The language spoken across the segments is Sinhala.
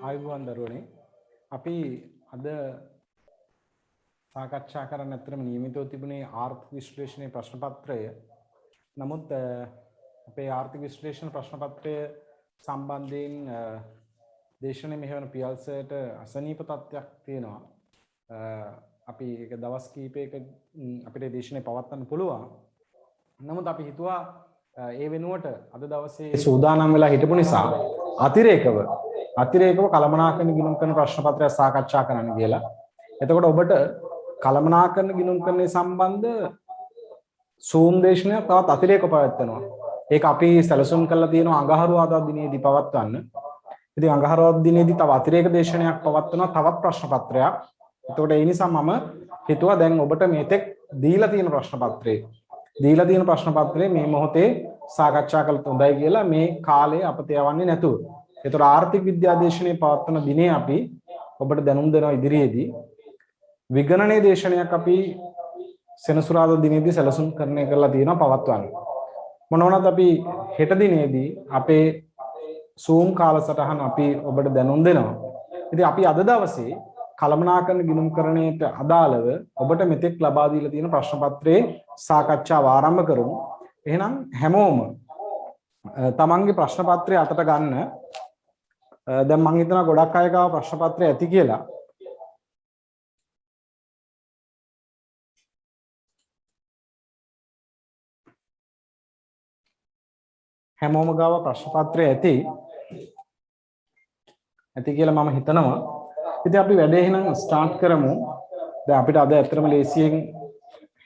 ආයුබෝවන් දරුවනේ අපි අද සාකච්ඡා කරන්න ඇත්තටම නියමිතව තිබුණේ ආර්ථික විශ්ලේෂණයේ ප්‍රශ්න පත්‍රය. නමුත් අපේ ආර්ථික විශ්ලේෂණ ප්‍රශ්න පත්‍රය සම්බන්ධයෙන් දේශනයේ මෙහෙවන පියල්සයට අසනීප තත්ත්වයක් තියෙනවා. අපි ඒක දවස් කිහිපයක අපිට දේශනේ පවත්වන්න පුළුවන්. නමුත් අපි හිතුවා ඒ වෙනුවට අද දවසේ සූදානම් වෙලා හිටපු නිසා අතිරේකව කළමනාකරන ගිණුම් කරන ප්‍රශ්න පත්‍රය සාකච්ඡා කරන්න කියලා. එතකොට ඔබට කළමනාකරන ගිණුම් කරන්නේ සම්බන්ධ Zoom දේශනයක් තවත් අතිරේක පවත්වනවා. ඒක අපි සැලසුම් කරලා තියෙනවා අඟහරුවාදා දිනේදී පවත්වන්න. ඉතින් අඟහරුවාදා දිනේදී තව අතිරේක දේශනයක් පවත්වනවා තවත් ප්‍රශ්න පත්‍රයක්. එතකොට ඒ නිසා මම හිතුවා දැන් ඔබට මේතෙක් දීලා තියෙන ප්‍රශ්න පත්‍රේ මේ මොහොතේ සාකච්ඡා කළොත් හොඳයි කියලා මේ කාලේ අපත යවන්නේ නැතුව. ඒතර ආර්ථික විද්‍යා දේශනයේ පවත්වන දිනේ අපි ඔබට දැනුම් දෙනවා ඉදිරියේදී විගණනයේ දේශනයක් අපි සෙනසුරාදා දිනේදී සැලසුම් කරන්න කරලා තියෙනවා පවත්වන්න. මොනවද අපි හෙට දිනේදී අපේ Zoom කාලසටහන අපි ඔබට දැනුම් දෙනවා. ඉතින් අපි අද දවසේ කළමනාකරන ගිණුම්කරණයට අදාළව ඔබට මෙතෙක් ලබා දීලා තියෙන ප්‍රශ්න පත්‍රයේ සාකච්ඡාව ආරම්භ කරමු. එහෙනම් හැමෝම තමන්ගේ ප්‍රශ්න පත්‍රය අතට ගන්න. දැන් මම හිතනවා ගොඩක් අය ගාව ප්‍රශ්න පත්‍රය ඇති කියලා. හැමෝම ගාව ප්‍රශ්න පත්‍රය ඇති කියලා මම හිතනවා. ඉතින් අපි වැඩේ එහෙනම් ස්ටාර්ට් කරමු. දැන් අපිට අද ඇත්තටම ලේසියෙන්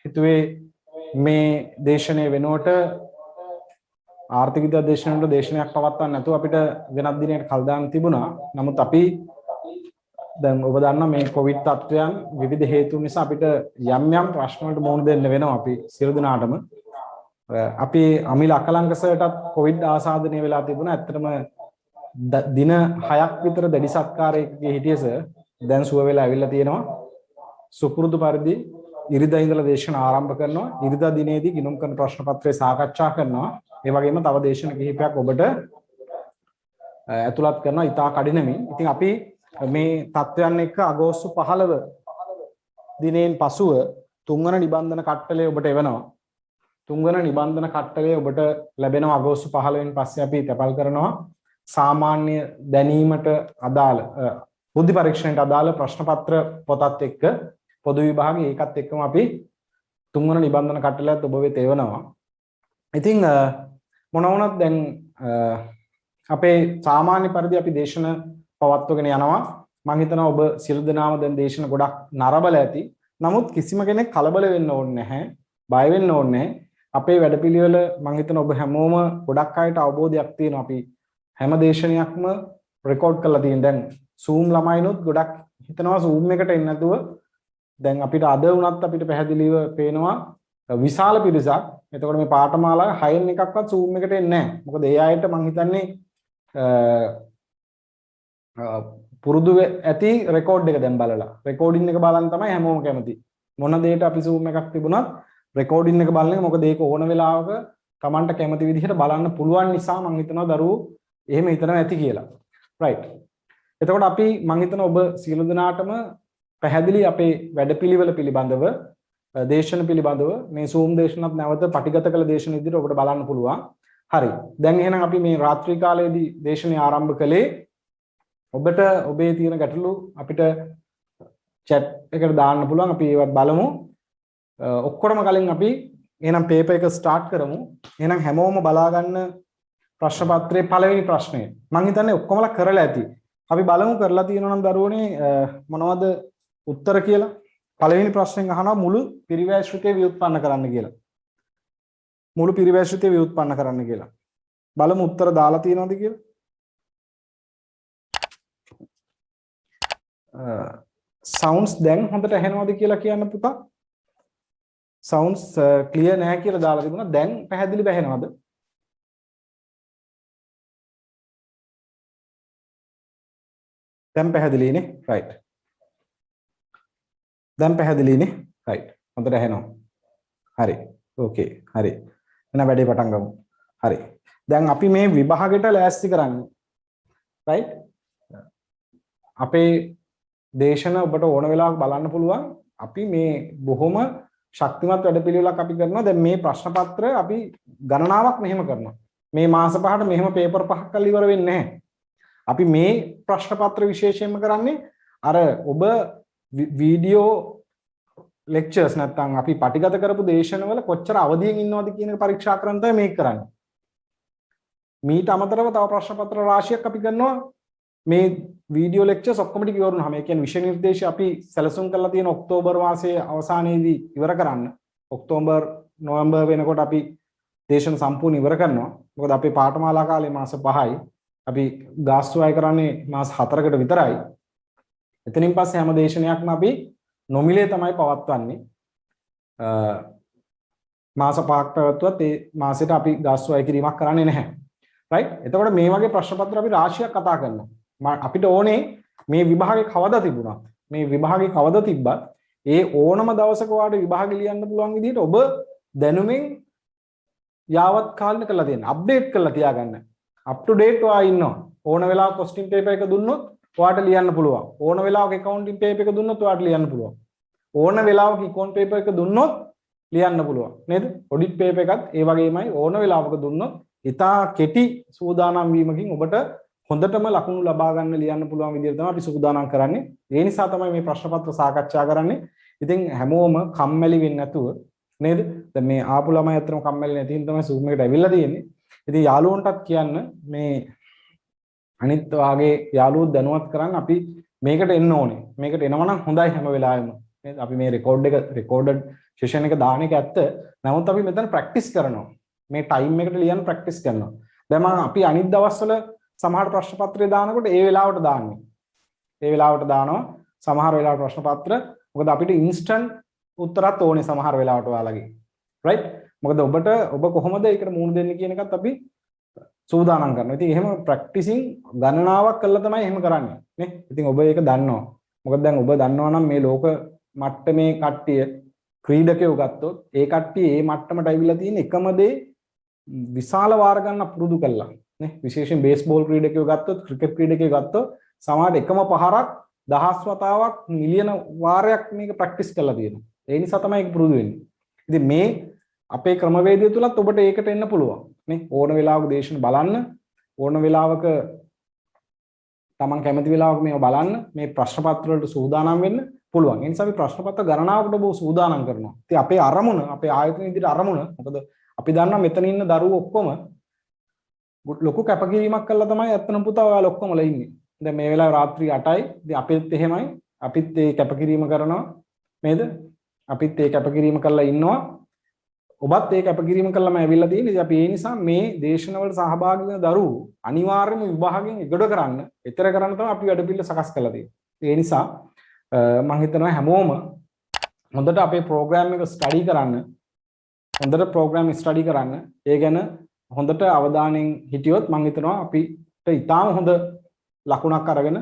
හිතුවේ මේ දේශනයේ වෙනුවට ආර්ථික විද්‍යා දේශනයක් පවත්වන්න නැතුව අපිට වෙනත් දිනයකට කල් දාන්න තිබුණා. නමුත් අපි දැන් ඔබ දන්නා මේ කොවිඩ් තත්ත්වයන් විවිධ හේතු නිසා අපිට යම් ප්‍රශ්න වලට මුහුණ දෙන්න වෙනවා අපි සියලු දෙනාටම. අපි අමිල අකලංකසටත් කොවිඩ් ආසාදනය වෙලා තිබුණා. ඇත්තටම දින 6ක් විතර දැඩි සත්කාරයකගේ හිටියස දැන් සුව වෙලා ඇවිල්ලා තියෙනවා. සුපුරුදු පරිදි ඉරිදා ඉඳලා දේශන ආරම්භ කරනවා. ඉරිදා දිනේදී ගිණුම් කරන ප්‍රශ්න පත්‍රය සාකච්ඡා කරනවා. ඒ වගේම තව දේශන කිහිපයක් ඔබට ඇතුළත් කරනවා ඉතා කඩිනමින්. ඉතින් අපි මේ තත්ත්වයන් එක්ක අගෝස්තු 15 දිනෙන් පසුව තුන්වන නිබන්ධන කට්ටලය ඔබට එවනවා. තුන්වන නිබන්ධන කට්ටලය ඔබට ලැබෙනවා අගෝස්තු 15 වෙනි පස්සේ අපි තැපල් කරනවා. සාමාන්‍ය දැනීමට අදාළ බුද්ධි පරීක්ෂණයට අදාළ ප්‍රශ්න පත්‍ර පොතත් එක්ක පොදු විභාගයේ ඒකත් එක්කම අපි තුන්වන නිබන්ධන කට්ටලයත් ඔබ වෙත එවනවා. ඉතින් මොන වුණත් දැන් අපේ සාමාන්‍ය පරිදි අපි දේශන පවත්වගෙන යනවා. මම හිතනවා ඔබ සියලු දෙනාම දැන් දේශන ගොඩක් නරඹලා ඇති. නමුත් කිසිම කෙනෙක් කලබල වෙන්න ඕනේ නැහැ. බය වෙන්න ඕනේ නැහැ. අපේ වැඩපිළිවෙල මම හිතනවා ඔබ හැමෝම ගොඩක් අයට අවබෝධයක් තියෙනවා. අපි හැම දේශනයක්ම රෙකෝඩ් කරලා තියෙන. දැන් Zoom ළමයිනොත් ගොඩක් හිතනවා Zoom එකට එන්න නැතුව දැන් අපිට අද වුණත් අපිට පැහැදිලිව පේනවා විශාල පිරිසක්. එතකොට මේ පාඨමාලාවේ 6න් එකක්වත් Zoom එකට එන්නේ නැහැ. මොකද ඒ අයට මම හිතන්නේ පුරුදු ඇති රෙකෝඩ් එක දැන් බලලා. රෙකෝඩින් එක බලන්න තමයි හැමෝම කැමති. මොන දෙයකට අපි Zoom එකක් තිබුණත් රෙකෝඩින් එක බලන එක මොකද ඒක ඕන වෙලාවක Tamanට කැමති විදිහට බලන්න පුළුවන් නිසා මම හිතනවා දරුවෝ එහෙම හිතනවා ඇති කියලා. right. එතකොට අපි මම හිතනවා ඔබ සියලු දෙනාටම පැහැදිලි අපේ වැඩපිළිවෙල පිළිබඳව දේශන පිළිබඳව මේ Zoom දේශනත් නැවත පටිගත කළ දේශන විදිහට ඔබට බලන්න පුළුවන්. හරි. දැන් එහෙනම් අපි මේ රාත්‍රී කාලයේදී දේශනය ආරම්භ කළේ ඔබට ඔබේ තියෙන ගැටලු අපිට chat එකට දාන්න පුළුවන්. අපි ඒවත් බලමු. ඔක්කොම කලින් අපි එහෙනම් පේපර් එක ස්ටාර්ට් කරමු. එහෙනම් හැමෝම බලා ගන්න ප්‍රශ්න පත්‍රයේ පළවෙනි ප්‍රශ්නය. මම හිතන්නේ ඔක්කොමලා කරලා ඇති. අපි බලමු කරලා තියෙනවා නම් දරුවනේ මොනවද උත්තර කියලා. පළවෙනි ප්‍රශ්නෙන් අහනවා මුළු පිරිවැය ශ්‍රුතිය ව්‍යුත්පන්න කරන්න කියලා. මුළු පිරිවැය ශ්‍රුතිය ව්‍යුත්පන්න කරන්න කියලා. බලමු උත්තර දාලා තියෙනවද කියලා. sounds දැන් හොඳට ඇහෙනවද කියලා කියන්න පුතා. sounds clear නැහැ කියලා දාලා තිබුණා. දැන් පැහැදිලිව ඇහෙනවද? දැන් පැහැදිලිනේ. right. දැන් පැහැදිලිනේ. right. හොඳට ඇහෙනවා. හරි. okay. හරි. එහෙනම් වැඩේ පටන් ගමු. හරි. දැන් අපි මේ විභාගෙට ලෑස්ති කරන්නේ right අපේ දේශන ඔබට ඕන වෙලාවක බලන්න පුළුවන් අපි මේ බොහොම ශක්තිමත් වැඩපිළිවෙලක් අපි කරනවා දැන් මේ ප්‍රශ්න පත්‍ර අපි ගණනාවක් මෙහෙම කරනවා මේ මාස පහට මෙහෙම පේපර් පහක් කරලා ඉවර වෙන්නේ නැහැ අපි මේ ප්‍රශ්න පත්‍ර විශේෂයෙන්ම කරන්නේ අර ඔබ වීඩියෝ ලෙක්චර්ස් නැත්නම් අපි පටිගත කරපු දේශනවල කොච්චර අවදියෙන් ඉන්නවද කියන එක පරීක්ෂා කරන්න තමයි මේක කරන්නේ මීට අමතරව තව ප්‍රශ්න පත්‍ර රාශියක් අපි කරනවා මේ වීඩියෝ ලෙක්චර්ස් ඔක්කොම ටික ඉවර වුණාම ඒ කියන්නේ විෂය නිර්දේශය අපි සැලසුම් කරලා තියෙන ඔක්තෝබර් මාසයේ අවසානයේදී ඉවර කරන්න ඔක්තෝබර් නොවැම්බර් වෙනකොට අපි දේශන සම්පූර්ණ ඉවර කරනවා මොකද අපේ පාඨමාලා කාලේ මාස 5යි අපි ගාස්තු අය කරන්නේ මාස 4කට විතරයි එතනින් පස්සේ හැම දේශනයක්ම අපි නොමිලේ තමයි පවත්වන්නේ මාස 5ක් පැවැත්වුවත් ඒ මාසෙට අපි ගාස්තු අය කිරීමක් කරන්නේ නැහැ right එතකොට මේ වගේ ප්‍රශ්න පත්‍ර අපි රාශියක් කතා කරනවා අපිට ඕනේ මේ විභාගේ කවදා තිබුණා මේ විභාගේ කවදා තිබ්බත් ඒ ඕනම දවසක ඔයාලට විභාගෙ ලියන්න පුළුවන් විදිහට ඔබ දැනුමින් යාවත් කාලෙට කරලා තියෙන අප්ඩේට් කරලා තියාගන්න up to date ඔයා ඉන්නවා ඕන වෙලාවක question paper එක දුන්නොත් ඔයාලට ලියන්න පුළුවන් ඕන වෙලාවක accounting paper එක දුන්නොත් ඔයාලට ලියන්න පුළුවන් ඕන වෙලාවක econ paper එක දුන්නොත් ලියන්න පුළුවන් නේද audit paper එකත් ඒ වගේමයි ඕන වෙලාවක දුන්නොත් ඉතා කෙටි සූදානම් වීමකින් ඔබට හොඳටම ලකුණු ලබා ගන්න ලියන්න පුළුවන් විදිහට තමයි අපි සූදානම් කරන්නේ. ඒ නිසා තමයි මේ ප්‍රශ්න පත්‍ර සාකච්ඡා කරන්නේ. ඉතින් හැමෝම කම්මැලි වෙන්නේ නැතුව නේද? දැන් මේ ආපු ළමයි අතරම කම්මැලි නැති හින්දා තමයි Zoom එකට ඇවිල්ලා තියෙන්නේ. ඉතින් යාළුවන්ටත් කියන්න මේ අනිත් වාගේ යාළුවෝ දැනුවත් කරන් අපි මේකට එන්න ඕනේ. මේකට එනවා නම් හොඳයි හැම වෙලාවෙම. නේද? අපි මේ රෙකෝඩඩ් සෙෂන් එක දාන එක ඇත්ත. නමුත් අපි මෙතන ප්‍රැක්ටිස් කරනවා. මේ ටයිම් එකට ලියන්න ප්‍රැක්ටිස් කරනවා. දැන් අපි අනිත් දවස්වල සමහර ප්‍රශ්න පත්‍රය දානකොට ඒ වෙලාවට දාන්නේ. ඒ වෙලාවට දානවා සමහර වෙලාවට ප්‍රශ්න පත්‍ර. මොකද අපිට ඉන්ස්ටන්ට් උත්තරات ඕනේ සමහර වෙලාවට ඔයාලගේ. right? මොකද ඔබ කොහොමද ඒකට මුහුණ දෙන්නේ කියන එකත් අපි සූදානම් කරනවා. ඉතින් එහෙම ප්‍රැක්ටිසින් ගණනාවක් කළා තමයි එහෙම කරන්නේ. නේ? ඉතින් ඔබ ඒක දන්නවා. මොකද දැන් ඔබ දන්නවා නම් මේ ලෝක මට්ටමේ කට්ටිය ක්‍රීඩකයෝ ගත්තොත් ඒ කට්ටිය ඒ මට්ටමට අවිලා තියෙන එකම දේ විශාල වාර ගන්න පුරුදු කළා. නේ විශේෂයෙන් බේස්බෝල් ක්‍රීඩකයෝ ගත්තොත් ක්‍රිකට් ක්‍රීඩකයෝ ගත්තොත් සමහර එකම පහරක් දහස් වතාවක් මිලියන වාරයක් මේක ප්‍රැක්ටිස් කරලා තියෙනවා. ඒ නිසා තමයි ඒක පුරුදු වෙන්නේ. ඉතින් මේ අපේ ක්‍රමවේදය තුලත් ඔබට ඒකට එන්න පුළුවන්. නේ ඕන වෙලාවක දේශන බලන්න ඕන වෙලාවක තමන් කැමති වෙලාවක මේව බලන්න මේ ප්‍රශ්න පත්‍ර වලට සූදානම් වෙන්න පුළුවන්. ඒ නිසා අපි ප්‍රශ්න පත්‍ර ගණනාවකට ඔබ සූදානම් කරනවා. ඉතින් අපේ අරමුණ අපේ ආයතන ඉදිරියට අරමුණ මොකද අපි දන්නවා මෙතන ඉන්න දරුවෝ ඔක්කොම ලොකු කැපකිරීමක් කළා තමයි අත්තන පුතා ඔයාලා ඔක්කොමලා ඉන්නේ. දැන් මේ වෙලාවේ රාත්‍රී 8යි. ඉතින් අපිත් එහෙමයි. අපිත් ඒ කැපකිරීම කරනවා. නේද? අපිත් ඒ කැපකිරීම කරලා ඉන්නවා. ඔබත් ඒ කැපකිරීම කළාම ඇවිල්ලා තියෙන්නේ. ඉතින් අපි ඒ නිසා මේ දේශනවල සහභාගී වෙන දරුවෝ අනිවාර්යයෙන්ම විභාගයෙන් එගොඩ කරන්න, ඊතර කරන්න තමයි අපි වැඩපිළිවෙල සකස් කරලා තියෙන්නේ. ඒ නිසා මම හිතනවා හැමෝම හොඳට අපේ ප්‍රෝග්‍රෑම් එක ස්ටඩි කරන්න. හොඳට ප්‍රෝග්‍රෑම් ස්ටඩි කරන්න. ඒ ගැන හොඳට අවධානයෙන් හිටියොත් මම හිතනවා අපිට ඉතාම හොඳ ලකුණක් අරගෙන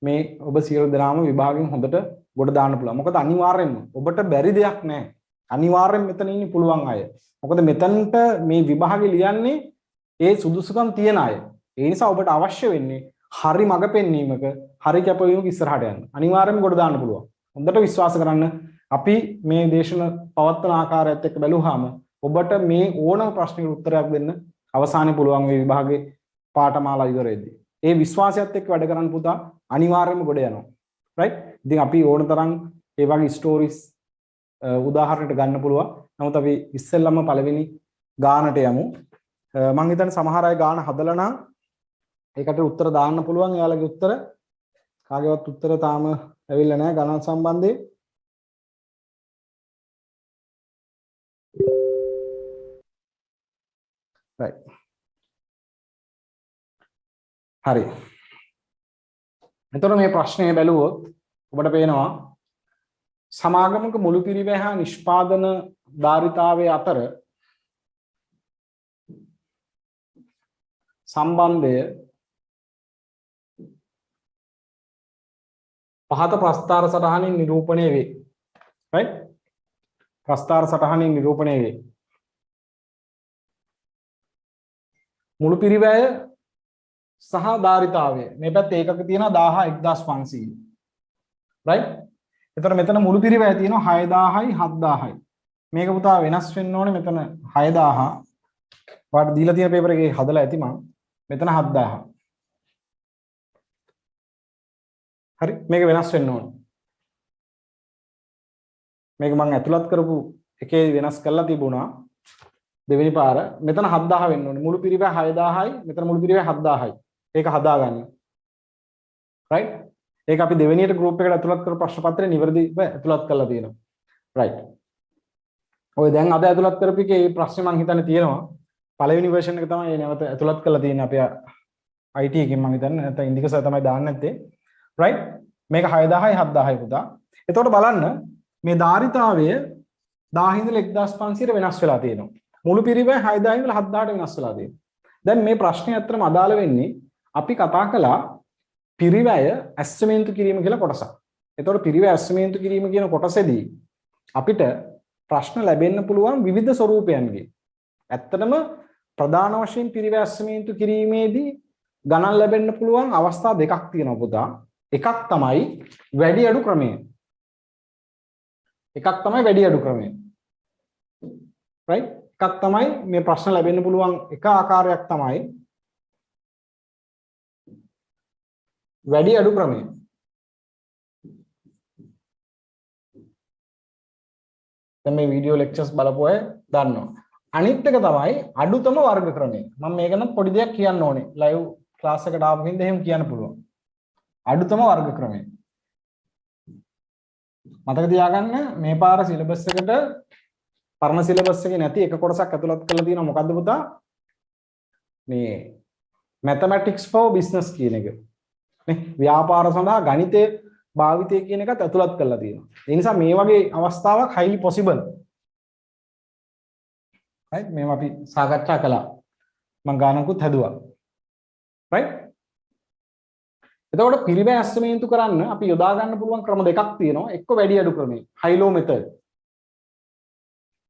මේ ඔබ සියලු දෙනාම විභාගයෙන් හොඳට ගොඩ දාන්න පුළුවන්. මොකද අනිවාර්යෙන්ම ඔබට බැරි දෙයක් නැහැ. අනිවාර්යෙන් මෙතන ඉන්නේ පුළුවන් අය. මොකද මෙතනට මේ විභාගෙ ලියන්නේ ඒ සුදුසුකම් තියන අය. ඒ නිසා ඔබට අවශ්‍ය වෙන්නේ හරි මඟ පෙන්වීමක, හරි කැපවීමක ඉස්සරහට යන්න. අනිවාර්යෙන්ම ගොඩ දාන්න පුළුවන්. හොඳට විශ්වාස කරන්න. අපි මේ දේශන පවත්වන ආකාරයත් එක්ක බැලුවාම ඔබට මේ ඕනම ප්‍රශ්නයකට උත්තරයක් දෙන්න අවසානයේ පුළුවන් මේ විභාගේ පාඨමාලා ඉවර වෙද්දී. ඒ විශ්වාසයත් එක්ක වැඩ කරන්න පුතා අනිවාර්යයෙන්ම ගොඩ යනවා. right? ඉතින් අපි ඕන තරම් ඒ වගේ ස්ටෝරිස් උදාහරණයක් ගන්න පුළුවන්. නමුත් අපි ඉස්සෙල්ලම පළවෙනි ගානට යමු. මම හිතන්නේ සමහර අය ගාන හදලා නම් ඒකට උත්තර දාන්න පුළුවන්. එයාලගේ උත්තර කාගේවත් උත්තර තාම ඇවිල්ලා නැහැ ගණන් සම්බන්ධයෙන්. right. හරි. එතකොට මේ ප්‍රශ්නේ බැලුවොත් ඔබට පේනවා සමාගමක මුළු පිරිවැය හා නිෂ්පාදන ධාරිතාවයේ අතර සම්බන්ධය පහත ප්‍රස්ථාර සටහනින් නිරූපණය වේ. right? ප්‍රස්ථාර සටහනින් නිරූපණය වේ. මුළු පිරිවැය සහ ධාරිතාවය මේ පැත්තේ ඒකක තියෙනවා 1000 1500 right එතකොට මෙතන මුළු පිරිවැය තියෙනවා 6000යි 7000යි මේක පුතා වෙනස් වෙන්න ඕනේ මෙතන 6000 වාට දීලා තියෙන පේපර් එකේ හදලා ඇති මම මෙතන 7000 හරි මේක වෙනස් වෙන්න ඕනේ මේක මම ඇතුළත් කරපු එකේ වෙනස් කරලා තිබුණා දෙවෙනි පාර මෙතන 7000 වෙන්න ඕනේ මුළු පිරිවැය 6000යි මෙතන මුළු පිරිවැය 7000යි ඒක හදාගන්න right ඒක අපි දෙවෙනියට group එකට ඇතුළත් කරපු ප්‍රශ්න පත්‍රේ නිවැරදිව ඇතුළත් කරලා තියෙනවා right ඔය දැන් අද ඇතුළත් කරපු එකේ මේ ප්‍රශ්නේ මම හිතන්නේ තියෙනවා පළවෙනි version එක තමයි නැවත ඇතුළත් කරලා තියෙන්නේ අපේ IT එකෙන් මම හිතන්නේ නැත්නම් ඉන්දික සර් තමයි දාන්න නැත්තේ right මේක 6000යි 7000යි පුතා එතකොට බලන්න මේ ධාරිතාවය 1000 ඉඳලා 1500ට වෙනස් වෙලා තියෙනවා මුළු පිරිවැය 6000 ඉඳලා 7000ට වෙනස් වෙලා තියෙනවා දැන් මේ ප්‍රශ්නේ අත්‍තරම අදාළ වෙන්නේ අපි කතා කළා පිරිවැය ඇස්ටිමේට් කිරීම කියලා කොටසක්. එතකොට පිරිවැය ඇස්ටිමේට් කිරීම කියන කොටසේදී අපිට ප්‍රශ්න ලැබෙන්න පුළුවන් විවිධ ස්වරූපයන්ගේ. ඇත්තටම ප්‍රධාන වශයෙන් පිරිවැය ඇස්ටිමේට් කිරීමේදී ගණන් ලැබෙන්න පුළුවන් අවස්ථා දෙකක් තියෙනවා පුතා. එකක් තමයි වැඩි අඩු ක්‍රමය. right? එකක් තමයි මේ ප්‍රශ්න ලැබෙන්න පුළුවන් එක ආකාරයක් තමයි වැඩි අඩු ක්‍රමය. දැන් මේ වීඩියෝ ලෙක්චර්ස් බලපු අය දන්නවා. අනිත් එක තමයි අඩුතම වර්ග ක්‍රමය. මම මේක නම් පොඩි දෙයක් කියන්න ඕනේ. ලයිව් ක්ලාස් එකට ආපු හින්දා එහෙම කියන්න පුළුවන්. අඩුතම වර්ග ක්‍රමය. මතක තියාගන්න මේ පාර සිලබස් එකට පරණ සිලබස් එකේ නැති එක කොටසක් ඇතුළත් කරලා තියෙනවා මොකද්ද පුතා? මේ mathematics for business කියන එක. නේ ව්‍යාපාර සඳහා ගණිතය භාවිතය කියන එකත් ඇතුළත් කරලා තියෙනවා. ඒ නිසා මේ වගේ අවස්ථාවක් highly possible. right මේව අපි සාකච්ඡා කළා. මම ගානකුත් හැදුවා. right එතකොට පිරිවැය ඇස්ටිමේට් කරන්න අපි යොදා ගන්න පුළුවන් ක්‍රම දෙකක් තියෙනවා. එක්ක වැඩි අඩු ක්‍රමය high low method.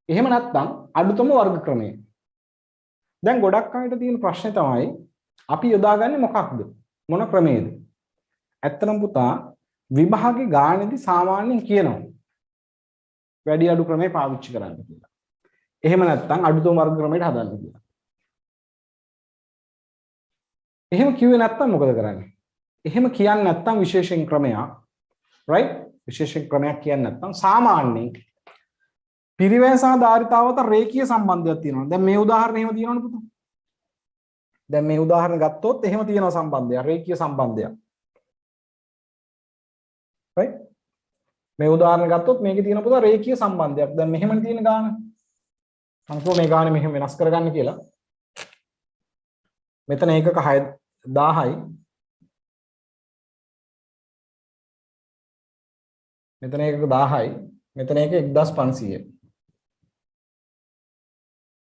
එහෙම නැත්නම් අඩුතම වර්ග ක්‍රමය. දැන් ගොඩක් අයට තියෙන ප්‍රශ්නේ තමයි අපි යොදාගන්නේ මොකක්ද? මොන ක්‍රමයේද? ඇත්තටම පුතා විභාගේ ගානේදී සාමාන්‍යයෙන් කියනවා වැඩි අඩු ක්‍රමේ පාවිච්චි කරන්න කියලා. එහෙම නැත්නම් අඩුතම වර්ග ක්‍රමයට හදන්න කියලා. එහෙම කිව්වේ නැත්නම් මොකද කරන්නේ? එහෙම කියන්නේ නැත්නම් විශේෂයෙන් ක්‍රමයක් right? විශේෂයෙන් ක්‍රමයක් කියන්නේ නැත්නම් සාමාන්‍යයෙන් පිරිවැය සහ ධාරිතාව අතර රේඛීය සම්බන්ධයක් තියෙනවා. දැන් මේ උදාහරණය එහෙම තියෙනවනේ පුතා. දැන් මේ උදාහරණ ගත්තොත් එහෙම තියෙනවා සම්බන්ධයක් රේඛීය සම්බන්ධයක්. right? මේ උදාහරණ ගත්තොත් මේකේ තියෙන පුතා රේඛීය සම්බන්ධයක්. දැන් මෙහෙමනේ තියෙන ගාන. මම කිව්වා මේ ගානේ මෙහෙම වෙනස් කරගන්න කියලා. මෙතන ඒකක 6000යි. මෙතන ඒකක 1000යි. මෙතන ඒක 1500යි.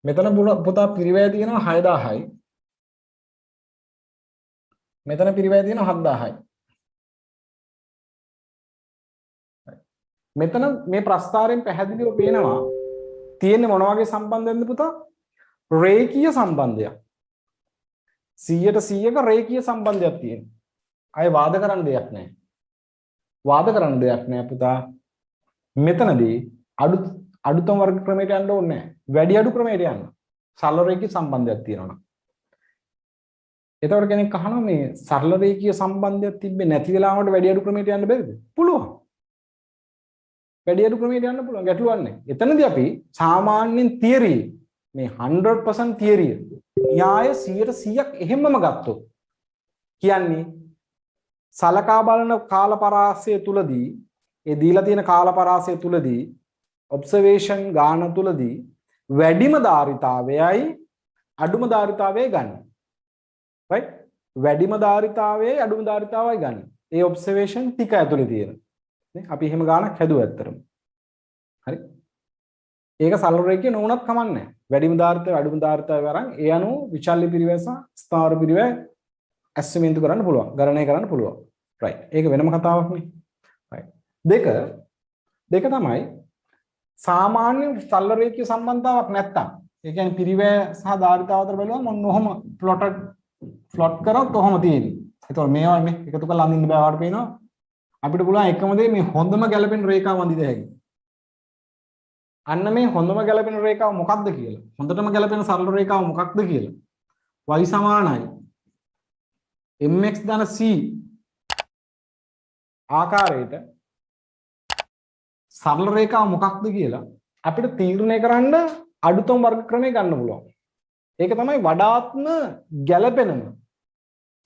මෙතන පුතා පිරිවැය තියෙනවා 6000යි. මෙතන පිරිවැය තියෙනවා 7000යි. මෙතන මේ ප්‍රස්තාරයෙන් පැහැදිලිව පේනවා තියෙන්නේ මොන වගේ සම්බන්ධයක්ද පුතා? රේඛීය සම්බන්ධයක්. 100% රේඛීය සම්බන්ධයක් තියෙනවා. අය වාද කරන්න දෙයක් නැහැ. වාද කරන්න දෙයක් නැහැ පුතා. මෙතනදී අඩුතම වර්ග ක්‍රමයට යන්න ඕනේ නැහැ. වැඩි අඩු ක්‍රමයට යන්න. සරල රේඛීය සම්බන්ධයක් තියෙනවා. එතකොට කෙනෙක් අහනවා මේ සරල රේඛීය සම්බන්ධයක් තිබ්බේ නැති වෙලාවට වැඩි අඩු ක්‍රමයට යන්න බැරිද? පුළුවන්. වැඩි අඩු ක්‍රමයට යන්න පුළුවන් ගැටලුවක් නැහැ. එතනදී අපි සාමාන්‍යයෙන් තියරි මේ 100% තියරි න්‍යාය 100%ක් එහෙමම ගත්තොත් කියන්නේ සලකා බලන කාල පරාසය තුලදී ඒ දීලා තියෙන කාල පරාසය තුලදී ඔබ්සර්වේෂන් ගාන තුලදී වැඩිම ධාරිතාවයයි අඩුම ධාරිතාවයයි ගන්න. right? වැඩිම ධාරිතාවයයි අඩුම ධාරිතාවයයි ගන්න. ඒ ඔබ්සර්වේෂන් ටික ඇතුලේ තියෙන. නේ අපි එහෙම ගානක් හැදුවා ඇත්තටම. හරි? ඒක සරල රේඛිය නොවුනත් කමන්නේ නැහැ. වැඩිම ධාරිතාවය අඩුම ධාරිතාවය වරන් ඒ අනුව විචල්්‍ය පිරිවැය සහ ස්ථාවර පිරිවැය ඇස්ටිමේට් කරන්න පුළුවන්. ගණනය කරන්න පුළුවන්. right? ඒක වෙනම කතාවක් නේ. right? දෙක තමයි සාමාන්‍ය සරල රේඛීය සම්බන්ධතාවක් නැත්තම් ඒ කියන්නේ පිරිවැය සහ ධාරිතාව අතර බලුවම මොන ඔහම ප්ලොට් කරොත් ඔහම තියෙන්නේ. ඒතකොට මේවා මේ එකතු කරලා අඳින්න බෑ වාට පේනවා. අපිට පුළුවන් එකම දේ මේ හොඳම ගැලපෙන රේඛාව අඳින්න හැකියි. අන්න මේ හොඳම ගැලපෙන රේඛාව මොකක්ද කියලා. හොඳටම ගැලපෙන සරල රේඛාව මොකක්ද කියලා. y සමානයි mx ධන c ආකාරයට සරල රේඛාව මොකක්ද කියලා අපිට තීරණය කරන්න අඩුතම වර්ග ක්‍රමය ගන්න පුළුවන්. ඒක තමයි වඩාත්ම ගැළපෙනම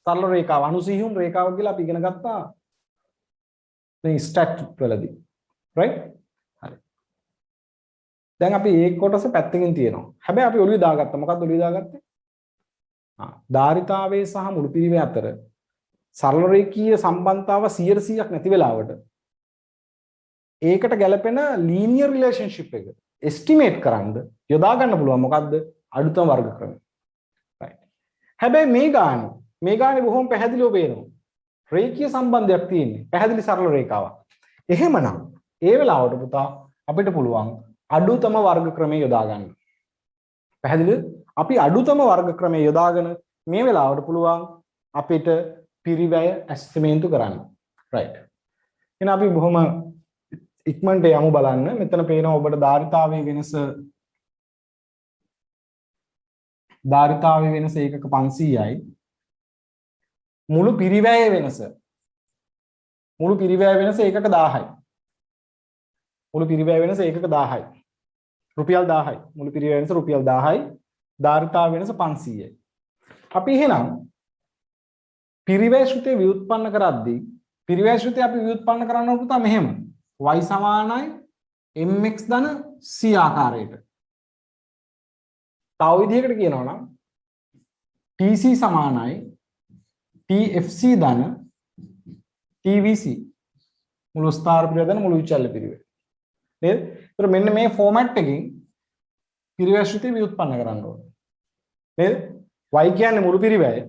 සරල රේඛාව අනුසීහුම් රේඛාව කියලා අපි ඉගෙන ගත්තා මේ ස්ටැටික් වලදී. රයිට්? හරි. දැන් අපි ඒ කොටස පැත්තකින් තියනවා. හැබැයි අපි ඔළුවේ දාගත්තා. මොකක්ද ඔළුවේ දාගත්තේ? ධාරිතාවයේ සහ මුළු පිරිවේ අතර සරල රේඛීය සම්බන්ධතාව 100%ක් නැති වෙලාවට ඒකට ගැලපෙන ලීනියර් රිලේෂන්ෂිප් එක එස්ටිමේට් කරන්න යොදා ගන්න පුළුවන් මොකද්ද අඩුතම වර්ග ක්‍රමය. රයිට්. හැබැයි මේ ගානේ බොහොම පැහැදිලිව පේනවා. රේඛීය සම්බන්ධයක් තියෙන්නේ. පැහැදිලි සරල රේඛාවක්. එහෙමනම් ඒ වෙලාවට පුතා අපිට පුළුවන් අඩුතම වර්ග ක්‍රමය යොදා ගන්න. පැහැදිලිද? අපි අඩුතම වර්ග ක්‍රමය යොදාගෙන මේ වෙලාවට පුළුවන් අපිට පිරිවැය ඇස්තිමේන්තු කරන්න. රයිට්. එහෙනම් අපි බොහොම ඉක්මනට යමු බලන්න. මෙතන පේනවා ඔබට ධාරිතාවයේ වෙනස ඒකක 500යි. මුළු පිරිවැයේ වෙනස ඒකක 1000යි. මුළු පිරිවැය වෙනස ඒකක 1000යි. රුපියල් 1000යි. මුළු පිරිවැය වෙනස රුපියල් 1000යි. ධාරිතාව වෙනස 500යි. අපි එහෙනම් පිරිවැය ශ්‍රුතිය ව්‍යුත්පන්න කරද්දී පිරිවැය ශ්‍රුතිය අපි ව්‍යුත්පන්න කරන්න ඕන පුතා මෙහෙම. y සමානයි mx ධන c ආකාරයට. තව විදිහකට කියනවා නම් tc සමානයි tfc ධන tvc මුළු ස්ථාර පිරිවැය ධන මුළු විචල්්‍ය පිරිවැය. නේද? ඒතර මෙන්න මේ ෆෝමැට් එකකින් පිරිවැය ශ්‍රුතිය ව්‍යුත්පන්න කරන්න ඕනේ. නේද? y කියන්නේ මුළු පිරිවැය.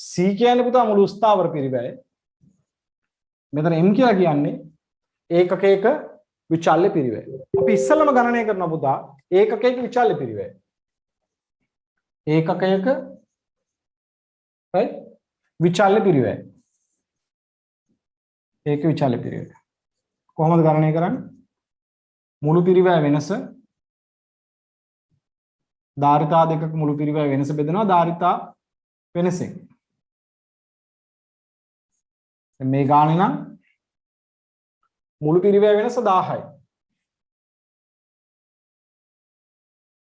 c කියන්නේ පුතා මුළු ස්ථාවර පිරිවැය. මෙතන m කියලා කියන්නේ ඒකකයක විචල්්‍ය පිරිවැය. අපි ඉස්සෙල්ලම ගණනය කරනවා පුතා ඒකකයක විචල්්‍ය පිරිවැය. ඒකකයක right විචල්්‍ය පිරිවැය. ඒක විචල්්‍ය පිරිවැය. කොහොමද ගණනය කරන්නේ? මුළු පිරිවැය වෙනස ධාරිතා දෙකක මුළු පිරිවැය වෙනස බෙදනවා ධාරිතා වෙනසෙන්. මේ ගානේ නම් මුළු පිරිවැය වෙනස 1000යි.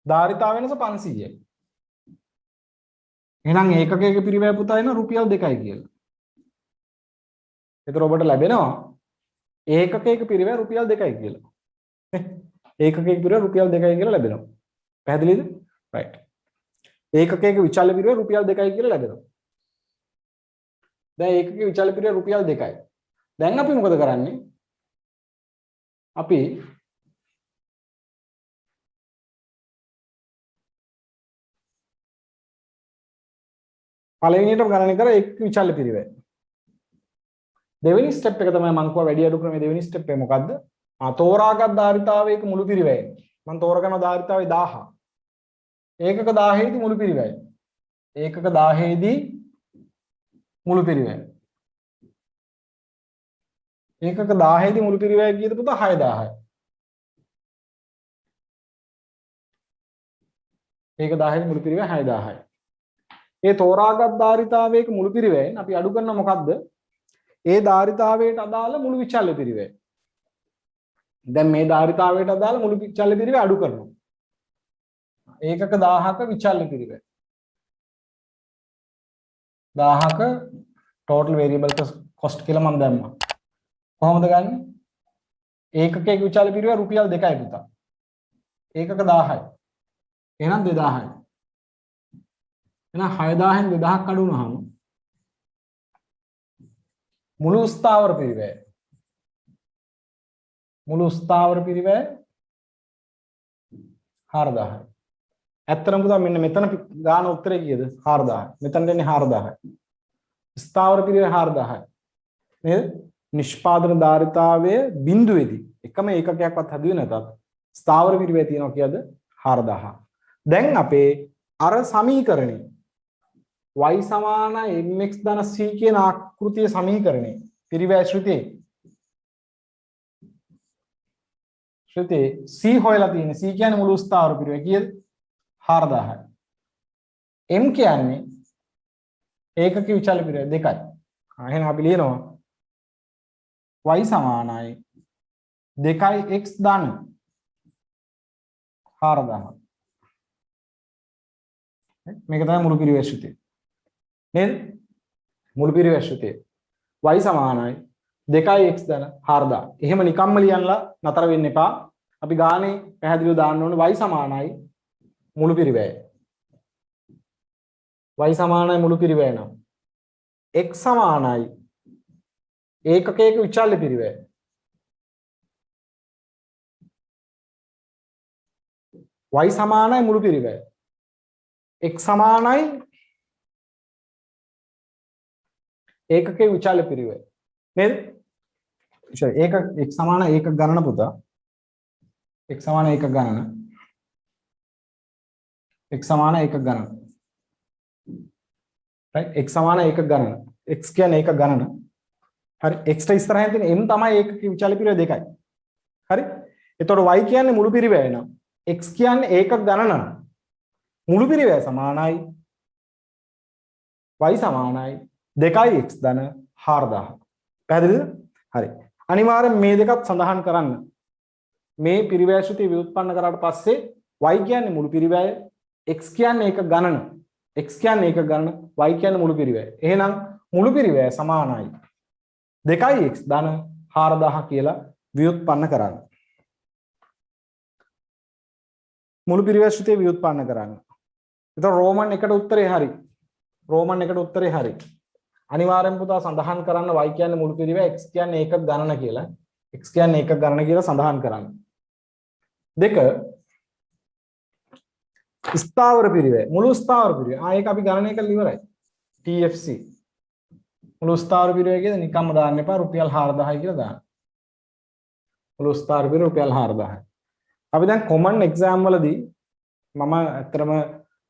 ධාරිතා වෙනස 500යි. එහෙනම් ඒකකයක පිරිවැය පුතා එන රුපියල් 2යි කියලා. ඒතර ඔබට ලැබෙනවා ඒකකයක පිරිවැය රුපියල් 2යි කියලා. ඒකකයක පිරිවැය රුපියල් 2යි කියලා ලැබෙනවා. පැහැදිලිද? right. ඒකකයක විචල්්‍ය පිරිවැය රුපියල් 2යි කියලා ලැබෙනවා. දැන් ඒකකයේ විචල්්‍ය පිරිවැය රුපියල් 2යි. දැන් අපි මොකද කරන්නේ? අපි පළවෙනියටම ගණනය කරා එක් විචල්්‍ය පිරිවැය. දෙවෙනි ස්ටෙප් එක තමයි මම කිව්වා වැඩි අඩු ක්‍රමයේ දෙවෙනි ස්ටෙප් එක මොකද්ද? තෝරාගත් ධාරිතාවයක මුළු පිරිවැය. මම තෝරගන්න ධාරිතාවේ 1000. ඒකක 1000 දී මුළු පිරිවැය. ඒකක 1000 දී මුළු පිරිවැය. ඒකක 1000 දී මුළු පිරිවැය කීයද පුතා 6000යි. ඒක 1000 දී මුළු පිරිවැය 6000යි. ඒ තෝරාගත් ධාරිතාවයක මුළු පිරිවැයෙන් අපි අඩු කරන මොකද්ද? ඒ ධාරිතාවයට අදාළ මුළු විචල්්‍ය පිරිවැය. දැන් මේ ධාරිතාවයට අදාළ මුළු විචල්්‍ය පිරිවැය අඩු කරනවා. ඒකක 1000ක විචල්්‍ය පිරිවැය. 1000ක total variable cost කියලා මම දැම්මා. කොහොමද ගන්නෙ? ඒකකයක විචල්්‍ය පිරිවැය රුපියල් 2යි පුතා. ඒකක 1000යි. එහෙනම් 2000යි. එහෙනම් 6000න් 2000ක් අඩු වුණාම මුළු ස්ථාවර පිරිවැය මුළු ස්ථාවර පිරිවැය 4000යි. ඇත්තටම පුතා මෙන්න මෙතන ගාන උත්තරේ කීයද? 4000යි. මෙතන දෙන්නේ 4000යි. ස්ථාවර පිරිවැය 4000යි. නේද? නිෂ්පාදන ධාරිතාවය බිඳුවේදී එකම ඒකකයක්වත් හැදුවේ නැතත් ස්ථාවර පිරිවැය තියෙනවා කියද 4000. දැන් අපේ අර සමීකරණේ y සමාන mx ධන c කියන ආකෘතිය සමීකරණේ පිරිවැය ශ්‍රුතියේ c හොයලා තියෙන c කියන්නේ මුළු ස්ථාවර පිරිවැය කීයද 4000යි. m කියන්නේ ඒකක විචල පිරිවැය 2යි. එහෙනම් අපි ලියනවා y සමානයි 2x ධන 4000. මේක තමයි මුළු පිරිවැය ශ්‍රුතිය. නේද? මුළු පිරිවැය ශ්‍රුතිය y සමානයි 2x ධන 4000. එහෙම නිකම්ම ලියන්නලා නතර වෙන්න එපා. අපි ගානේ පැහැදිලිව දාන්න ඕනේ y සමානයි මුළු පිරිවැය. y සමානයි මුළු පිරිවැය නම් x සමානයි ඒකකයක විචල්්‍ය පිරිවැය. y සමානයි මුළු පිරිවැය. x සමානයි ඒකකයේ විචල්්‍ය පිරිවැය. නේද? ඒක x සමාන ඒකක ගණන පුතා. x සමාන ඒකක ගණන. x සමාන ඒකක ගණන. right? x සමාන ඒකක ගණන. x කියන්නේ ඒකක ගණන. හරි. x ට ඉස්සරහින් තියෙන m තමයි ඒකකයේ විචල්්‍ය පිරිවැය 2යි. හරි? එතකොට y කියන්නේ මුළු පිරිවැය නම් x කියන්නේ ඒකක ගණන නම් මුළු පිරිවැය සමානයි y සමානයි 2x ධන 4000. පැහැදිලිද? හරි. අනිවාර්යෙන් මේ දෙකත් සඳහන් කරන්න. මේ පිරිවැය ශ්‍රුතිය ව්‍යුත්පන්න කරාට පස්සේ y කියන්නේ මුළු පිරිවැය, x කියන්නේ ඒකක ගණන, x කියන්නේ ඒකක ගණන, y කියන්නේ මුළු පිරිවැය. එහෙනම් මුළු පිරිවැය සමානයි 2x ධන 4000 කියලා ව්‍යුත්පන්න කරන්න. මුළු පිරිවැය ශ්‍රුතිය ව්‍යුත්පන්න කරන්න. එතකොට රෝමන් එකට උත්තරේ හරි. රෝමන් එකට උත්තරේ හරි. අනිවාර්යෙන් පුතා සඳහන් කරන්න y කියන්නේ මුළු පිරිවැය, x කියන්නේ ඒකක ගණන කියලා. x කියන්නේ ඒකක ගණන කියලා සඳහන් කරන්න. දෙක ස්ථාවර පිරිවැය. මුළු ස්ථාවර පිරිවැය. ඒක අපි ගණනය කරලා ඉවරයි. TFC. මුළු ස්ථාවර පිරිවැය කියද නිකම්ම දාන්න එපා රුපියල් 4000යි කියලා දාන්න. මුළු ස්ථාවර පිරිවැය රුපියල් 4000යි. අපි දැන් කොමන් එක්සෑම් වලදී මම ඇත්තටම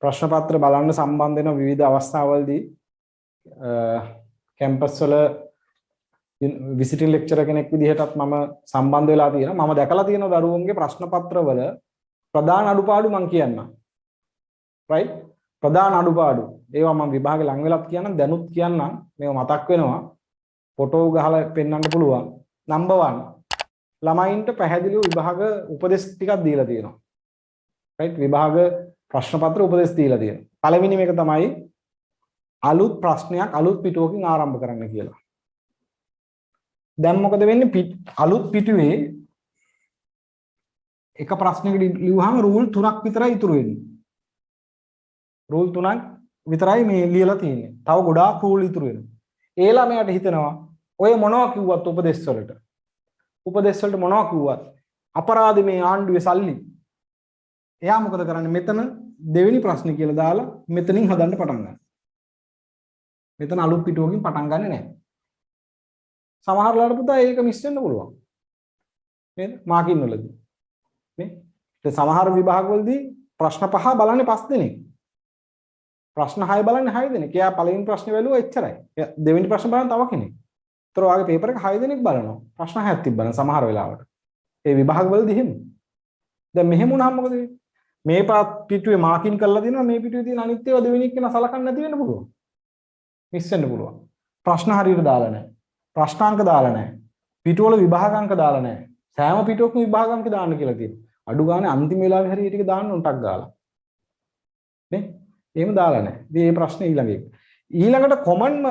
ප්‍රශ්න පත්‍ර බලන්න සම්බන්ධ වෙන විවිධ අවස්ථාවලදී කැම්පස් වල විසිටින් ලෙක්චරර් කෙනෙක් විදිහටත් මම සම්බන්ධ වෙලා තියෙනවා. මම දැකලා තියෙනවා දරුවන්ගේ ප්‍රශ්න පත්‍රවල ප්‍රධාන අඩුපාඩු මම කියන්නම්. right? ප්‍රධාන අඩුපාඩු. ඒවා මම විභාගේ ලඟ වෙලත් කියන්නම්, දැනුත් කියන්නම්. මේව මතක් වෙනවා. ෆොටෝ ගහලා පෙන්වන්න පුළුවන්. number 1 ළමයින්ට පැහැදිලිව විභාග උපදෙස් ටිකක් දීලා තියෙනවා. right? විභාග ප්‍රශ්න පත්‍ර උපදෙස් දීලා තියෙනවා. පළවෙනි මේක තමයි අලුත් ප්‍රශ්නයක් අලුත් පිටුවකින් ආරම්භ කරන්න කියලා. දැන් මොකද වෙන්නේ? අලුත් පිටුවේ එක ප්‍රශ්නයකට ලියුවාම රූල් 3ක් විතරයි ඉතුරු වෙන්නේ. රූල් 3ක් විතරයි මේ ලියලා තියෙන්නේ. තව ගොඩාක් රූල් ඉතුරු වෙනවා. ඒ ළමයාට හිතෙනවා ඔය මොනවා කිව්වත් උපදෙස් වලට මොනවා කිව්වත් අපරාධ මේ ආණ්ඩුවේ සල්ලි. එයා මොකද කරන්නේ? මෙතන දෙවෙනි ප්‍රශ්නේ කියලා දාලා මෙතනින් හදන්න පටන් ගන්නවා. මෙතන අලුත් පිටුවකින් පටන් ගන්නෙ නැහැ. සමහර ලාට පුතා ඒක මිස් වෙන්න පුළුවන්. නේද? මාකින් වලදී. නේ? ඒ සමහර විභාගවලදී ප්‍රශ්න 5 බලන්නේ 5 දෙනෙක්. ප්‍රශ්න 6 බලන්නේ 6 දෙනෙක්. එයා පළවෙනි ප්‍රශ්නේ බැලුවා එච්චරයි. දෙවෙනි ප්‍රශ්න බලන තව කෙනෙක්. ඒතර ඔයාගේ පේපර් එක 6 දෙනෙක් බලනවා. ප්‍රශ්න 6ක් තිබ්බනම් සමහර වෙලාවට. ඒ විභාගවලදී එහෙම. දැන් මෙහෙම වුණාම මොකද වෙන්නේ? මේ පිටුවේ මාකින් කරලා දිනවා මේ පිටුවේ තියෙන අනිත් ඒවා දෙවෙනි එක කෙනා සලකන්නේ නැති වෙන්න පුළුවන්. මිස් වෙන්න පුළුවන්. ප්‍රශ්න හරියට දාලා නැහැ. ප්‍රශ්නාංක දාලා නැහැ. පිටුවල විභාගාංක දාලා නැහැ. සෑම පිටුවකම විභාගාංක දාන්න කියලා තියෙනවා. අඩු ගානේ අන්තිම වෙලාවේ හරිය ටික දාන්න උන්ටක් ගාලා. නේ? එහෙම දාලා නැහැ. ඉතින් මේ ප්‍රශ්නේ ඊළඟ එක. ඊළඟට කොමන්ම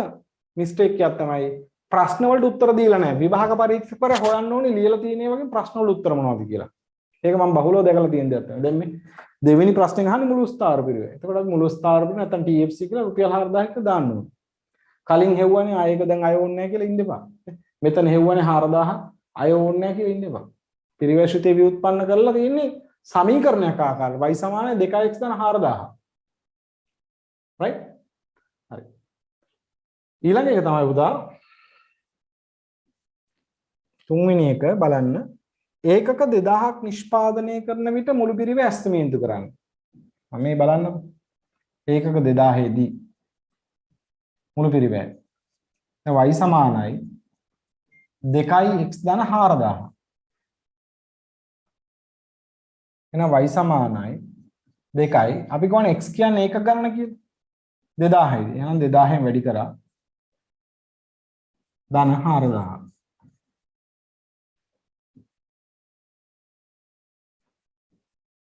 මිස්ටේක් එකක් තමයි ප්‍රශ්න වලට උත්තර දීලා නැහැ. විභාග පරීක්ෂකවර හොයන්න ඕනේ ලියලා තියෙන ඒ වගේ ප්‍රශ්න වල උත්තර මොනවද කියලා. ඒක මම බහුලව දැකලා තියෙන දෙයක් තමයි. දැන් මේ දෙවෙනි ප්‍රශ්නේ අහන්නේ මුළු ස්ථාවර පිරිවෙයි. එතකොට අපි මුළු ස්ථාවර පිරිවෙයි නැත්නම් TFC කියලා රුපියල් 4000ක් දාන්න ඕනේ. කලින් හෙව්වනේ ආයෙක දැන් අය ඕනේ නැහැ කියලා ඉන්න එපා. මෙතන හෙව්වනේ 4000 අය ඕනේ නැහැ කියලා ඉන්න එපා. පිරිවෙයි ශ්‍රුතිය ව්‍යුත්පන්න කරලා තියෙන්නේ සමීකරණයක් ආකාරයට y සමානයි 2x ධන 4000. right? හරි. ඊළඟ එක තමයි උදා තුන්වෙනි එක බලන්න ඒකක 2000ක් නිෂ්පාදනය කරන විට මුළු පිරිව ඇස්තමේන්තු කරන්නේ. මම මේ බලන්නකො. ඒකක 2000 දී මුළු පිරිවැය. දැන් y සමානයි 2x ධන 4000. එහෙනම් y සමානයි 2යි. අපි කියන්නේ x කියන්නේ ඒකක ගණන කියලා. 2000යි. එහෙනම් 2000න් වැඩි කරා ධන 4000.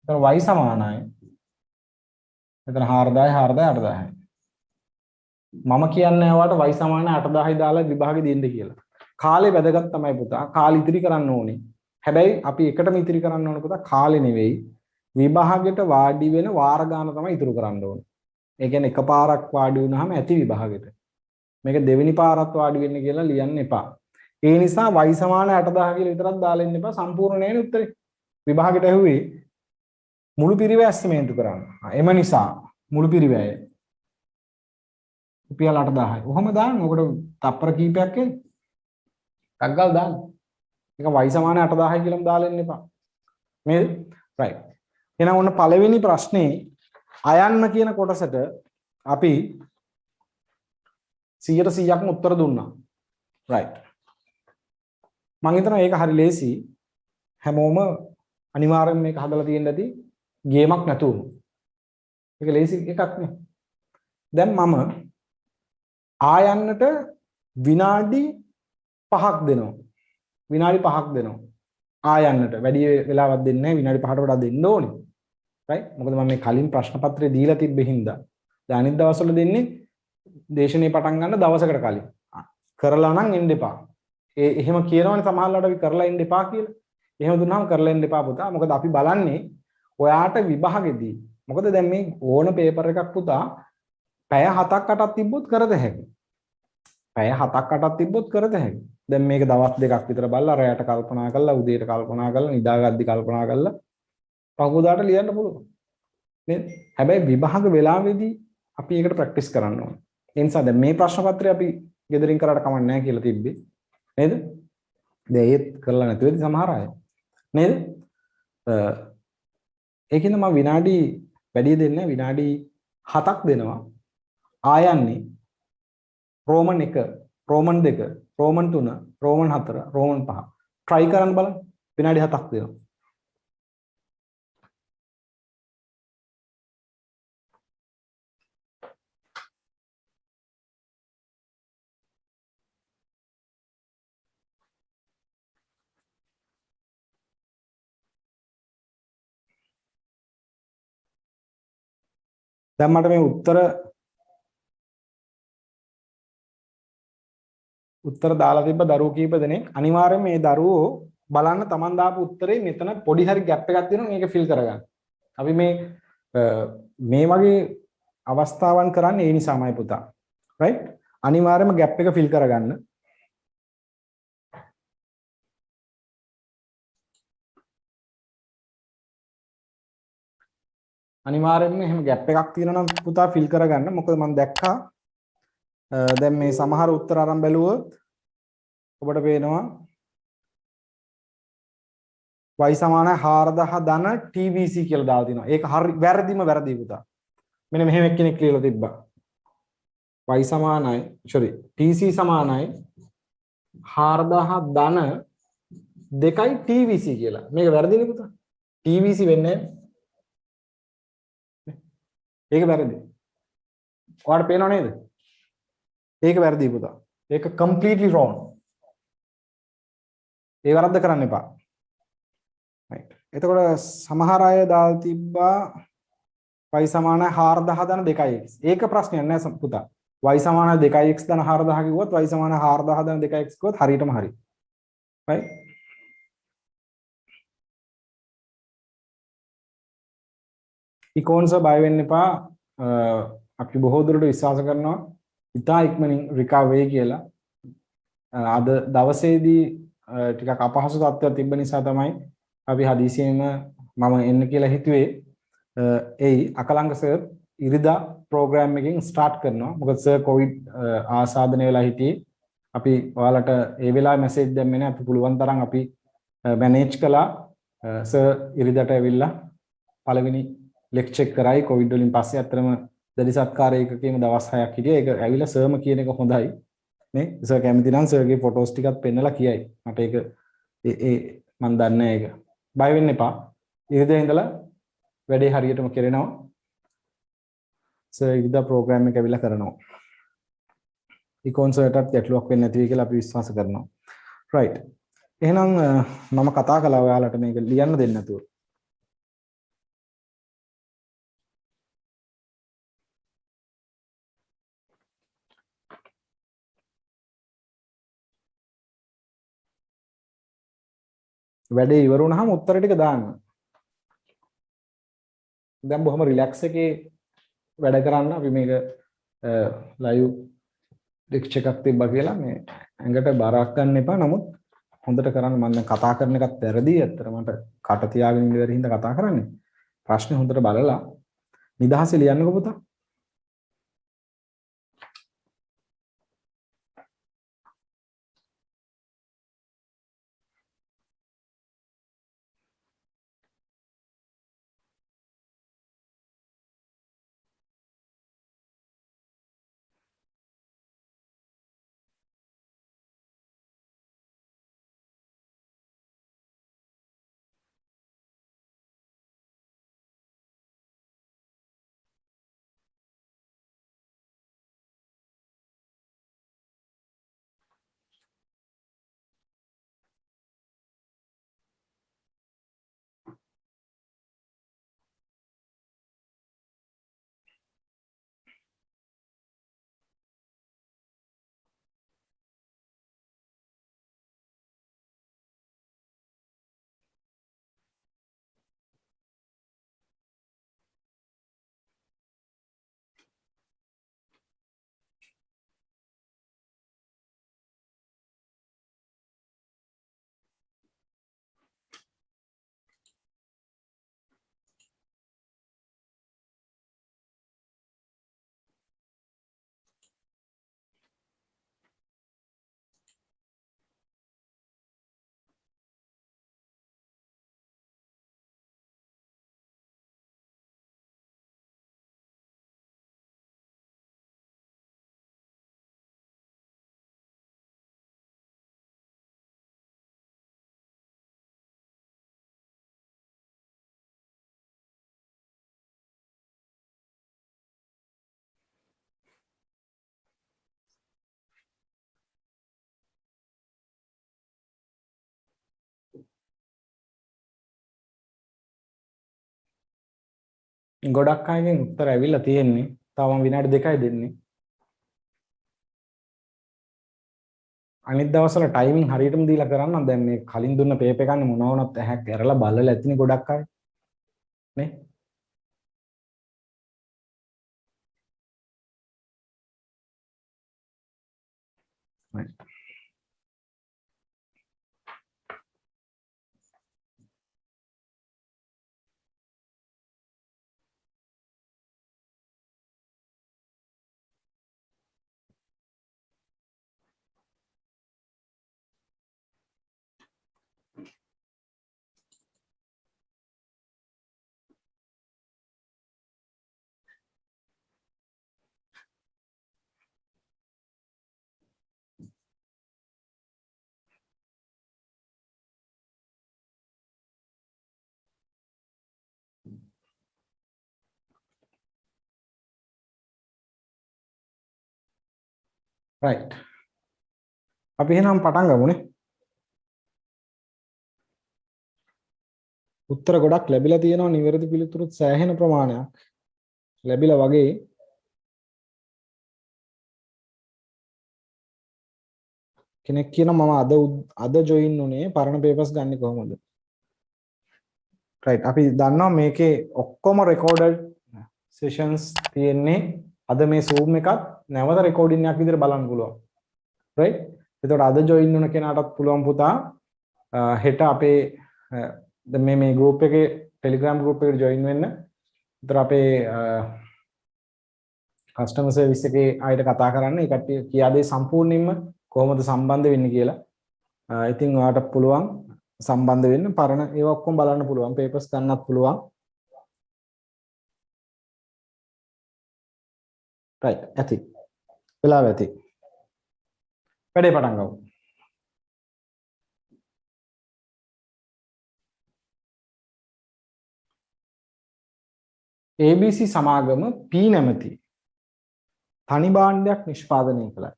එතන y සමානයි. එතන 4000යි 4000යි 8000යි. මම කියන්නේ ඔයාලට y සමානයි 8000යි දාලා විභාගෙ දෙන්න කියලා. කාලේ වැදගත් තමයි පුතා. කාලෙ ඉතිරි කරන්න ඕනේ. හැබැයි අපි එකටම ඉතිරි කරන්න ඕන පුතා කාලේ නෙවෙයි. විභාගෙට වාඩි වෙන වාර ගාන තමයි ඉතුරු කරන්න ඕනේ. ඒ කියන්නේ එකපාරක් වාඩි වුණාම ඇති විභාගෙට. මේක දෙවෙනි පාරත් වාඩි වෙන්න කියලා ලියන්න එපා. ඒ නිසා y සමාන 8000 කියලා විතරක් දාලා ඉන්න එපා. සම්පූර්ණ නෑනේ උත්තරේ. විභාගෙට ඇහුවේ මුළු පිරිවැය ඇස්තමේන්තු කරන්න. එම නිසා මුළු පිරිවැය රුපියල් 8000යි. ඔහොම දාන්න. ඔකට තප්පර කීපයක් එයි. ටග්ගල් දාන්න. ඒක y සමාන 8000යි කියලාම දාලා ඉන්න එපා. නේද? right. එහෙනම් ඔන්න පළවෙනි ප්‍රශ්නේ අයන්න කියන කොටසට අපි 100%ක්ම උත්තර දුන්නා. right. මම හිතනවා ඒක හරි ලේසි. හැමෝම අනිවාර්යෙන් මේක හදලා තියෙන්න ඇති ගේමක් නැතුව. ඒක ලේසි එකක් නේ. දැන් මම ආයන්නට විනාඩි 5ක් දෙනවා. විනාඩි 5ක් දෙනවා. ආයන්නට වැඩි වෙලාවක් දෙන්නේ නැහැ. විනාඩි 5ට වඩා දෙන්න ඕනේ. right? මොකද මම මේ කලින් ප්‍රශ්න පත්‍රය දීලා තිබ්බේ හින්දා. දැන් අනිත් දවස්වල දෙන්නේ දේශනේ පටන් ගන්න දවසකට කලින්. කරලා නම් එන්න එපා. එහෙම කියනවනේ සමහරවිට අපි කරලා එන්න එපා කියලා. එහෙම දුන්නාම කරලා එන්න එපා පුතා. මොකද අපි බලන්නේ ඔයාට විභාගෙදී. මොකද දැන් මේ ඕන පේපර් එකක් පුතා පැය 7ක් 8ක් තිබ්බොත් කරද හැකියි. පැය 7ක් 8ක් තිබ්බොත් කරද හැකියි. දැන් මේක දවස් දෙකක් විතර බලලා රැයට කල්පනා කරලා උදේට කල්පනා කරලා නිදාගද්දි කල්පනා කරලා පහුවදාට ලියන්න පුළුවන්. නේද? හැබැයි විභාග වෙලාවේදී අපි ඒකට ප්‍රැක්ටිස් කරන්න ඕනේ. ඒ නිසා දැන් මේ ප්‍රශ්න පත්‍රය අපි ගෙදරින් කරාට කමක් නැහැ කියලා තිබ්බේ. නේද? දැන් ඒත් කරලා නැති වෙද්දි සමහර අය. නේද? ඒකින්ද මම විනාඩි වැඩි දෙන්නේ විනාඩි 7ක් දෙනවා. ආයන්නේ roman 1, roman 2, roman 3, roman 4, roman 5. try කරන්න බලන්න. විනාඩි 7ක් දෙනවා. දැන් මට මේ උත්තර දාලා තිබ්බ දරුවෝ කීප දෙනෙක් අනිවාර්යයෙන් මේ දරුවෝ බලන්න Taman දාපු උත්තරේ මෙතන පොඩි හරි ગેප් එකක් තියෙනවා මේක ෆිල් කරගන්න. අපි මේ වගේ අවස්ථාවන් කරන්නේ ඒ නිසාමයි පුතා. right? අනිවාර්යයෙන්ම ગેප් එක ෆිල් කරගන්න. අනිවාර්යයෙන්ම එහෙම ગેප් එකක් තියෙනවා නම් පුතා ෆිල් කරගන්න. මොකද මම දැක්කා දැන් මේ සමහර උත්තර අරන් බැලුවොත් ඔබට පේනවා y සමානයි 4000 ධන TVC කියලා දාලා තිනවා. ඒක හරි වැරදිම වැරදි පුතා. මෙන්න මෙහෙම එක්කෙනෙක් ලියලා තිබ්බා. y සමානයි TC සමානයි 4000 ධන 2යි TVC කියලා. මේක වැරදිනේ පුතා. TVC වෙන්නේ ඒක වැරදි. ඔයාලට පේනව නේද? ඒක වැරදි පුතා. ඒක completely wrong. ඒ වරද්ද කරන්න එපා. right. එතකොට සමහර අය දාලා තිබ්බා y සමානයි 4000 ධන 2x. ඒක ප්‍රශ්නයක් නෑ පුතා. y සමානයි 2x ධන 4000 කිව්වොත් y සමානයි 4000 ධන 2x කිව්වොත් හරියටම හරි. right. ඉකෝන්ස බය වෙන්න එපා. අපි බොහෝ දුරට විශ්වාස කරනවා ඉතා ඉක්මනින් රිකවර් වෙයි කියලා. අද දවසේදී ටිකක් අපහසු තත්ත්වයක් තිබ්බ නිසා තමයි අපි හදිසියෙම මම එන්න කියලා හිතුවේ. අකලංක සර් ඉරිදා ප්‍රෝග්‍රෑම් එකකින් ස්ටාර්ට් කරනවා. මොකද සර් කොවිඩ් ආසාදනය වෙලා හිටියේ. අපි ඔයාලට ඒ වෙලාවේ මැසේජ් දැම්මේ නැහැ. අපි පුළුවන් තරම් අපි මැනේජ් කළා සර් ඉරිදට ඇවිල්ලා පළවෙනි ලෙක්චර් එක කරයි කොවිඩ් වලින් පස්සේ අත්‍තරම දැඩි සත්කාර ඒකකේම දවස් 6ක් හිටියා. ඒක ඇවිල්ලා සර්ම කියන එක හොඳයි. නේ සර් කැමති නම් සර්ගේ ෆොටෝස් ටිකක් පෙන්නලා කියයි. මට ඒක ඒ මන් දන්නේ ඒක. බය වෙන්න එපා. ඉරිදා ඉඳලා වැඩේ හරියටම කරනවා. සර් ඉරිදා ප්‍රෝග්‍රෑම් එක ඇවිල්ලා කරනවා. ඉකොන්සර්ටත් ගැටලුවක් වෙන්නේ නැති වෙයි කියලා අපි විශ්වාස කරනවා. රයිට්. එහෙනම් මම කතා කළා ඔයාලට මේක ලියන්න දෙන්න නැතුව. වැඩේ ඉවර වුණාම උත්තර ටික දාන්න. දැන් බොහොම රිලැක්ස් එකේ වැඩ කරන්න අපි මේක ලයිව් ලෙක්චර් එකක් තිබ්බා කියලා මේ ඇඟට බරක් ගන්න එපා. නමුත් හොඳට කරන්න මම දැන් කතා කරන එකත් වැරදි. ඇත්තට මට කට තියාගෙන ඉන්න බැරි හින්දා කතා කරන්නේ. ප්‍රශ්නේ හොඳට බලලා නිදහසේ ලියන්නකෝ පුතා. ගොඩක් අයගෙන් උත්තර ඇවිල්ලා තියෙන්නේ. තව මම විනාඩි 2යි දෙන්නේ. අනිත් දවස්වල ටයිමින් හරියටම දීලා කරන්න. දැන් මේ කලින් දුන්න පේපර් එකන්නේ මොනවා වුණත් ඇහැක් ඇරලා බලලා ඇතිනේ ගොඩක් අය. නේ? right. අපි එහෙනම් පටන් ගමුනේ. උත්තර ගොඩක් ලැබිලා තියෙනවා. නිවැරදි පිළිතුරුත් සෑහෙන ප්‍රමාණයක් ලැබිලා වගේ. කෙනෙක් කියනවා මම අද ජොයින් උනේ පරණ පේපර්ස් ගන්න කොහොමද? right. අපි දන්නවා මේකේ ඔක්කොම රෙකෝඩඩ් සෙෂන්ස් තියෙන්නේ. අද මේ Zoom එකත් නැවත රෙකෝඩින් එකක් විදිහට බලන්න පුළුවන්. right. එතකොට අද ජොයින් වුණ කෙනාටත් පුළුවන් පුතා හෙට අපේ මේ group එකේ Telegram group එකට join වෙන්න. ඒතර අපේ customer service එකේ ආයෙත් කතා කරන්න. ඒ කට්ටිය කියා දෙයි සම්පූර්ණයෙන්ම කොහොමද සම්බන්ධ වෙන්නේ කියලා. ඉතින් ඔයාලට පුළුවන් සම්බන්ධ වෙන්න පරණ ඒවා ඔක්කොම බලන්න පුළුවන් papers ගන්නත් පුළුවන් right ඇති වෙලාව ඇති වැඩේ පටන් ගමු ABC සමාගම P නැමැති තනි භාණ්ඩයක් නිෂ්පාදනය කළා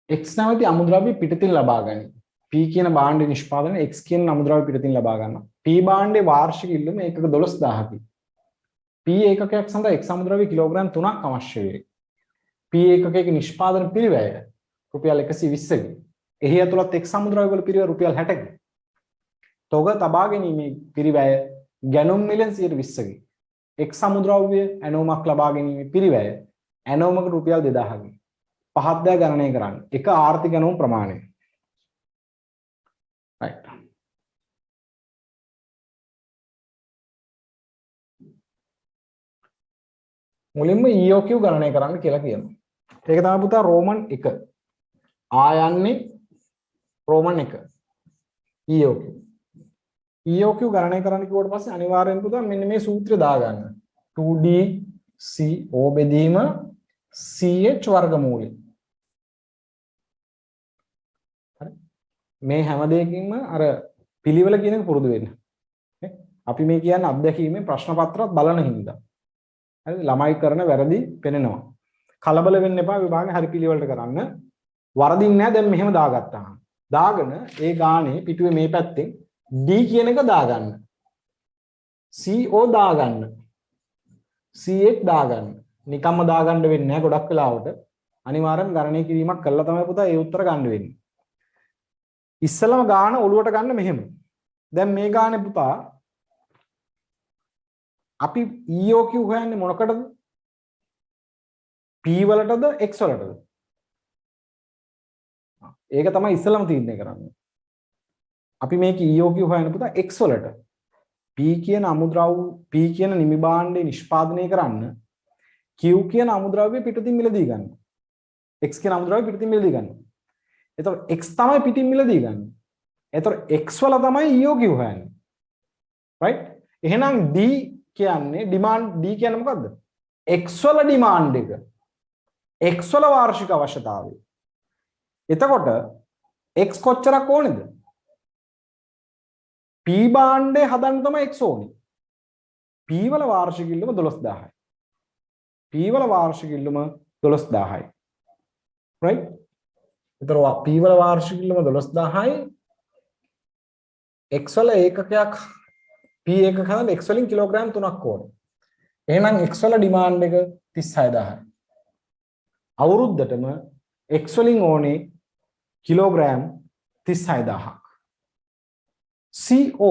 X නැමැති අමුද්‍රව්‍ය පිටතින් ලබා ගනී. P කියන භාණ්ඩ නිෂ්පාදනය X කියන අමුද්‍රව්‍ය පිටතින් ලබා ගන්නවා. P භාණ්ඩේ වාර්ෂික ඉල්ලුම ඒකක 12000කි. P ඒකකයක් සඳහා X අමුද්‍රව්‍ය කිලෝග්‍රෑම් 3ක් අවශ්‍ය වේ. P ඒකකයක නිෂ්පාදන පිරිවැය රුපියල් 120කි. එහි ඇතුළත් X අමුද්‍රව්‍ය වල පිරිවැය රුපියල් 60කි. තොග තබා ගැනීමේ පිරිවැය ගැනුම් මිලෙන් 120කි. X අමුද්‍රව්‍ය ඇනෝමක් ලබා ගැනීමේ පිරිවැය ඇනෝමකට රුපියල් 2000කි. පහත් දෑ ගණනය කරන්න. එක ආර්ථික ඇනෝම ප්‍රමාණය. right. මුලින්ම EOQ ගණනය කරන්න කියලා කියනවා. ඒක තමයි පුතා රෝමන් 1. ආයන්නේ රෝමන් 1. EOQ. EOQ ගණනය කරන්න කිව්වට පස්සේ අනිවාර්යෙන් පුතා මෙන්න මේ සූත්‍රය දාගන්න. 2D CO බෙදීම CH වර්ගමූලය. මේ හැම දෙයකින්ම අර පිළිවෙල කියන එක පුරුදු වෙන්න. අපි මේ කියන්නේ අත්දැකීමේ ප්‍රශ්න පත්‍රات බලන හින්දා. හරිද? ළමයි කරන වැරදි පෙනෙනවා. කලබල වෙන්න එපා විභාගේ හරි පිළිවෙලට කරන්න. වරදින්නේ නැහැ දැන් මෙහෙම දාගත්තාම. දාගෙන ඒ ගානේ පිටුවේ මේ පැත්තෙන් D කියන එක දාගන්න. CO දාගන්න. CH දාගන්න. නිකම්ම දාගන්න වෙන්නේ නැහැ ගොඩක් වෙලාවට. අනිවාර්යෙන් ගණනය කිරීමක් කළා තමයි පුතා ඒ උත්තර ගන්න වෙන්නේ. ඉස්සලම ගාන ඔලුවට ගන්න මෙහෙම. දැන් මේ ගානේ පුතා අපි EOQ හොයන්නේ මොනකටද? P වලටද X වලටද? ඒක තමයි ඉස්සලම තීරණය කරන්නේ. අපි මේක EOQ හොයන්න පුතා X වලට. P කියන අමුද්‍රව්‍ය P කියන නිමි භාණ්ඩේ නිෂ්පාදනය කරන්න Q කියන අමුද්‍රව්‍ය පිටතින් මිලදී ගන්න. X කියන අමුද්‍රව්‍ය පිටතින් මිලදී ගන්න. එතකොට X තමයි පිටින් මිලදී ගන්න. එතකොට X වල තමයි EOQ හොයන්නේ. right? එහෙනම් D කියන්නේ ඩිමාන්ඩ් D කියන්නේ මොකද්ද? X වල ඩිමාන්ඩ් එක. X වල වාර්ෂික අවශ්‍යතාවය. එතකොට X කොච්චරක් ඕනේද? P භාණ්ඩේ හදන්න තමයි X ඕනේ. P වල වාර්ෂික ඉල්ලුම 12000යි. P වල වාර්ෂික ඉල්ලුම 12000යි. right? ඒතර P වල වාර්ෂික ඉල්ලුම 12000යි. X වල ඒකකයක් P එකක හදන්න X වලින් කිලෝග්‍රෑම් 3ක් ඕනේ. එහෙනම් X වල ඩිමාන්ඩ් එක 36000යි. අවුරුද්දටම X වලින් ඕනේ කිලෝග්‍රෑම් 36000ක්. CO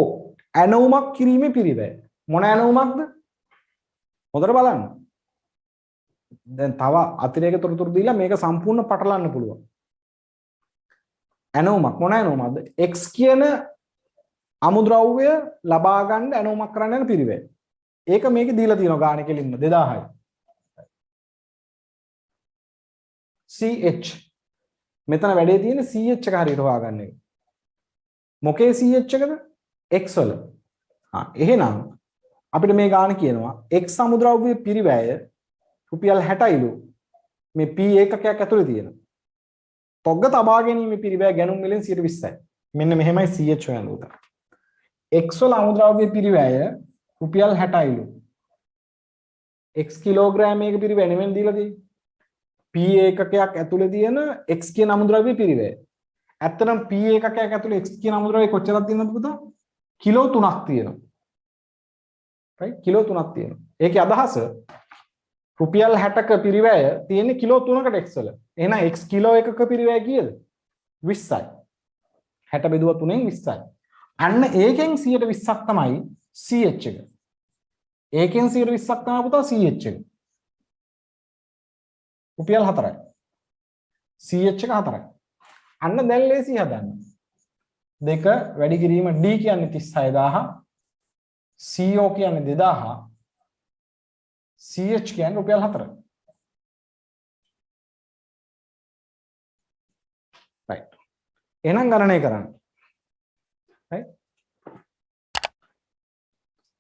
ඇනෝමක් කිරීමේ පිරිවැය. මොන ඇනෝමක්ද? හොඳට බලන්න. දැන් තව අතිරේක තොරතුරු දීලා මේක සම්පූර්ණ පටලන්න පුළුවන්. ඇනෝමක් මොන ඇනෝමක්ද? X කියන අමුද්‍රව්‍ය ලබා ගන්න ඇනෝමක් කරන්න යන පිරිවැය. ඒක මේකේ දීලා තියෙනවා ගානේ කෙලින්ම 2000යි. CH මෙතන වැඩේ තියෙන CH එක හරියට හොයාගන්න එක. මොකේ CH එකද? X වල. එහෙනම් අපිට මේ ගාන කියනවා X අමුද්‍රව්‍ය පිරිවැය රුපියල් 60යිලු මේ P ඒකකයක් ඇතුලේ තියෙන. තොග තබා ගැනීම පිරිවැය ගැනුම් මිලෙන් 120යි. මෙන්න මෙහෙමයි CH හොයන්න උතන. X වල අමුද්‍රව්‍ය පිරිවැය රුපියල් 60යිලු. X කිලෝග්‍රෑමයක පිරිවැය නෙමෙයි දීලා තියෙන්නේ. P ඒකකයක් ඇතුලේ තියෙන X කියන අමුද්‍රව්‍ය පිරිවැය. ඇත්තටම P ඒකකයක් ඇතුලේ X කියන අමුද්‍රව්‍ය කොච්චරක් තියෙනවද පුතා? කිලෝ 3ක් තියෙනවා. right? කිලෝ 3ක් තියෙනවා. ඒකේ අදහස රුපියල් 60ක පිරිවැය තියෙන්නේ කිලෝ 3කට X වල. එහෙනම් X කිලෝ එකක පිරිවැය කීයද? 20යි. 60 බෙදුවා 3ෙන් 20යි. අන්න ඒකෙන් 120ක් තමයි CH එක. ඒකෙන් 120ක් තමයි පුතා CH එක. රුපියල් 4යි. CH එක 4යි. අන්න දැන් ලේසි හදන්න. දෙක වැඩි කිරීම D කියන්නේ 36000, CO කියන්නේ 2000, CH කියන්නේ රුපියල් 4. right එහෙනම් ගණනය කරන්න right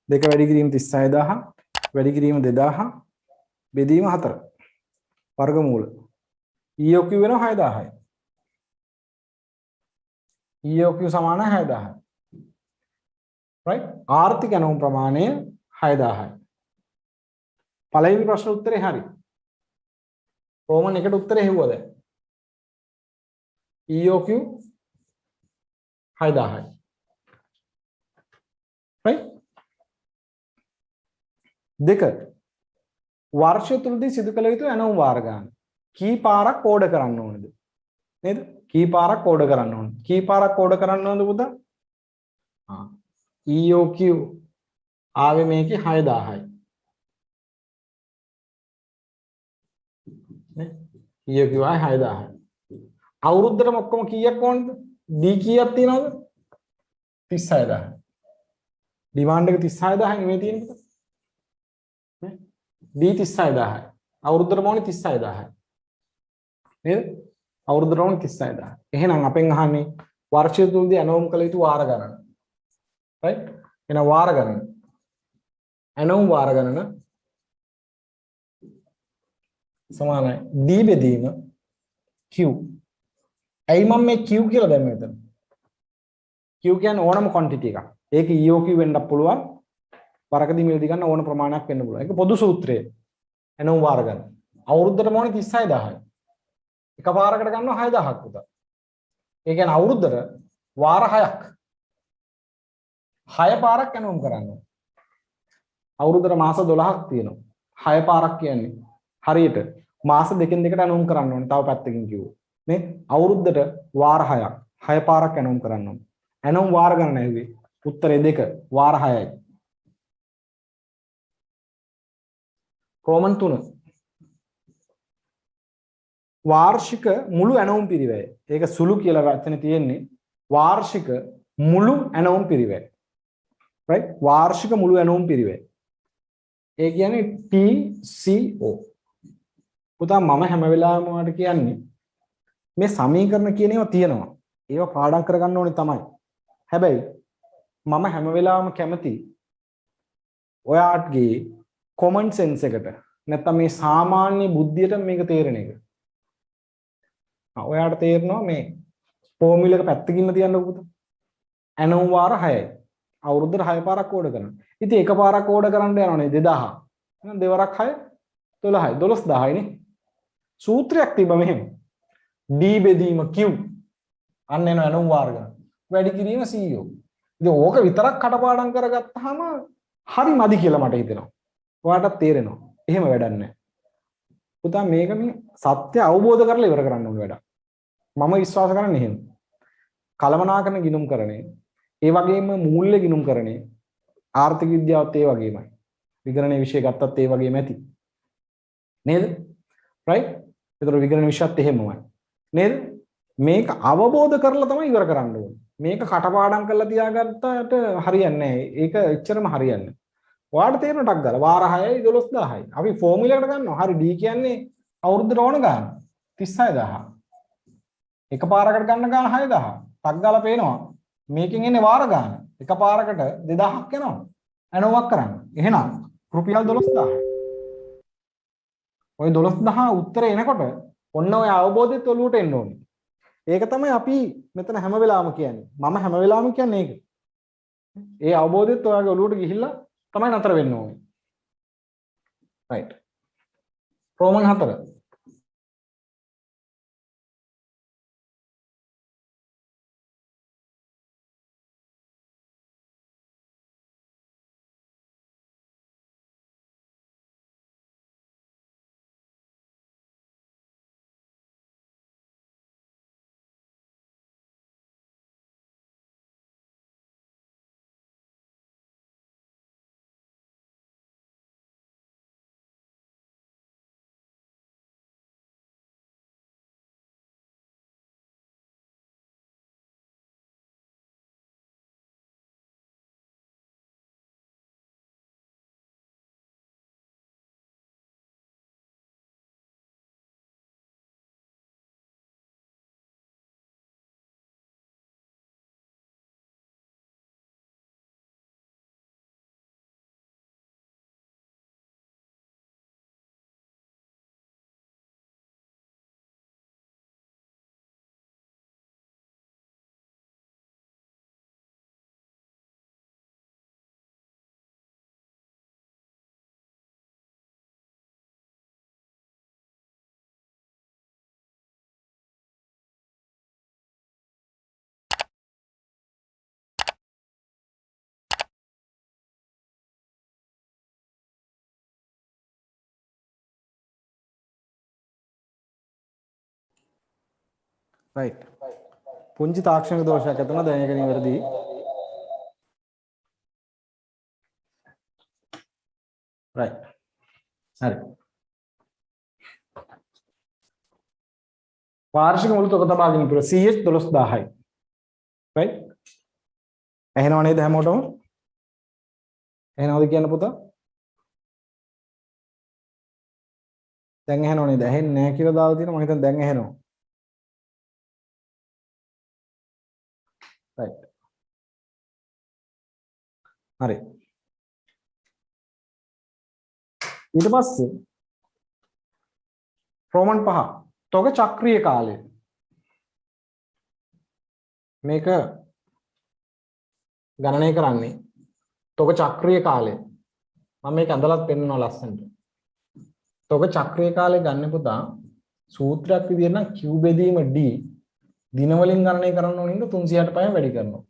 දෙක වැඩි කිරීම 36000 වැඩි කිරීම 2000 බෙදීම 4 වර්ගමූල EOQ වෙනවා 6000යි EOQ සමාන 6000යි right ආර්ථික ඇනවුම් ප්‍රමාණය 6000යි පළවෙනි ප්‍රශ්න උත්තරේ හරි රෝමන් එකට උත්තරේ හෙව්වද EOQ 6000යි right දෙක වර්ෂය තුලදී සිදු කළ යුතු ඇනවුම් වාර ගන්න කී පාරක් ඕඩර් කරන්න ඕනද නේද කී පාරක් ඕඩර් කරන්න ඕනද කී පාරක් ඕඩර් කරන්න ඕනද පුතා EOQ ආවේ මේකේ 6000යි නේ EOQ ආවේ 6000යි අවුරුද්දටම ඔක්කොම කීයක් ඕනද D කීයක් තියනවද 36000 ඩිමාන්ඩ් එක 36000 නෙමෙයි තියෙන්නේ පුතා නේ D 36000යි අවුරුද්දටම ඕනේ 36000යි නේද අවුරුද්දට ඕනේ 36000 එහෙනම් අපෙන් අහන්නේ වර්ෂය තුලදී ඇනවුම් කළ යුතු වාර ගණන right එහෙනම් වාර ගණන ඇනවුම් වාර ගණන සමානයි D බෙදීම Q ඇයි මම මේ Q කියලා දැම්මේ මෙතන Q කියන්නේ ඕනම quantity එකක් ඒක EOQ වෙන්නත් පුළුවන් වරකදී මිලදී ගන්න ඕන ප්‍රමාණයක් වෙන්න පුළුවන් ඒක පොදු සූත්‍රය ඇනවුම් වාර ගන්න අවුරුද්දට ඕනේ 36000යි එකපාරකට ගන්නවා 6000ක් පුතා ඒ කියන්නේ අවුරුද්දට වාර 6ක් 6 පාරක් ඇනවුම් කරන්න අවුරුද්දට මාස 12ක් තියෙනවා 6 පාරක් කියන්නේ හරියට මාස දෙකෙන් දෙකට ඇනවුම් කරන්න ඕනේ තව පැත්තකින් කිව්වොත් නේ අවුරුද්දට වාර 6ක් 6 පාරක් ඇනවුම් කරන්න ඕනේ ඇනවුම් වාර ගණන ඇහුවේ උත්තරේ 2 වාර 6යි රෝමන් 3 වාර්ෂික මුළු ඇනවුම් පිරිවැය ඒක සුළු කියලා වචනේ තියෙන්නේ වාර්ෂික මුළු ඇනවුම් පිරිවැය right වාර්ෂික මුළු ඇනවුම් පිරිවැය ඒ කියන්නේ TCO පුතා මම හැම වෙලාවෙම ඔයාලට කියන්නේ මේ සමීකරණ කියන ඒවා තියෙනවා ඒවා පාඩම් කරගන්න ඕනේ තමයි හැබැයි මම හැම වෙලාවෙම කැමති ඔයාටගේ common sense එකට නැත්නම් මේ සාමාන්‍ය බුද්ධියට මේක තේරෙන එක ඔයාට තේරෙනවා මේ ෆෝමියුලා එක පැත්තකින්ම තියන්නකො පුතා ඇනවුම් වාර 6යි අවුරුද්දට 6 පාරක් ඕඩර් කරනවා ඉතින් එක පාරක් ඕඩර් කරන්න යනවනේ 2000 එහෙනම් දෙවරක් 6 12යි 12000යි නේ සූත්‍රයක් තිබ්බ මෙහෙම D බෙදීම Q අන්න එන ඇනවුම් වාර ගන්න වැඩි කිරීම CO ඉතින් ඕක විතරක් කටපාඩම් කරගත්තාම හරි මදි කියලා මට හිතෙනවා ඔයාටත් තේරෙනවා එහෙම වැඩක් නැහැ පුතා මේක මේ සත්‍ය අවබෝධ කරලා ඉවර කරන්න ඕන වැඩක් මම විශ්වාස කරන්නේ එහෙම කලමනාකරන ගිණුම්කරණය ඒ වගේම මූල්‍ය ගිණුම්කරණය ආර්ථික විද්‍යාවත් ඒ වගේමයි විගණන විෂය ගත්තත් ඒ වගේම ඇති නේද right ඒතර විගණන විෂයත් එහෙමමයි නේද මේක අවබෝධ කරලා තමයි ඉවර කරන්න ඕනේ මේක කටපාඩම් කරලා තියාගත්තට හරියන්නේ නැහැ ඒක එච්චරම හරියන්නේ නැහැ ඔයාලට තේරෙන ටක් ගාලා වාර 6යි 12000යි අපි ෆෝමියුලා එකට ගන්නවා හරි D කියන්නේ අවුරුද්දට ඕන ගන්න 36000 එක පාරකට ගන්න ගාන 6000 ටක් ගාලා පේනවා මේකෙන් එන්නේ වාර ගන්න එක පාරකට 2000ක් එනවා ඇනෝවක් කරන්න එහෙනම් රුපියල් 12000 ඔය 12000 උත්තරේ එනකොට ඔන්න ඔය අවබෝධයත් ඔලුවට එන්න ඕනේ ඒක තමයි අපි මෙතන හැම වෙලාවෙම කියන්නේ මම හැම වෙලාවෙම කියන්නේ ඒක ඒ අවබෝධයත් ඔයාගේ ඔලුවට ගිහිල්ලා තමයි නතර වෙන්න ඕනේ right රෝමන් 4 right පුංචි තාක්ෂණික දෝෂයක් ඇති වුණා දැන් ඒක නිවැරදි right හරි වාර්ෂික මුළු තොග තබාගෙන ඉපුර CH 12000යි right ඇහෙනව නේද හැමෝටම ඇහෙනවද කියන්න පුතා දැන් ඇහෙනව නේද ඇහෙන්නේ නැහැ කියලා දාලා තියෙනවා මම හිතන්නේ දැන් ඇහෙනවා right හරි ඊට පස්සේ රෝමන් 5 තොග චක්‍රීය කාලය මේක ගණනය කරන්නේ තොග චක්‍රීය කාලය මම මේක ඇඳලත් පෙන්නනවා ලස්සනට තොග චක්‍රීය කාලය ගන්න පුතා සූත්‍රයක් විදිහට නම් q බෙදීම d දින වලින් ගණනය කරන්න ඕන හින්දා 365න් වැඩි කරනවා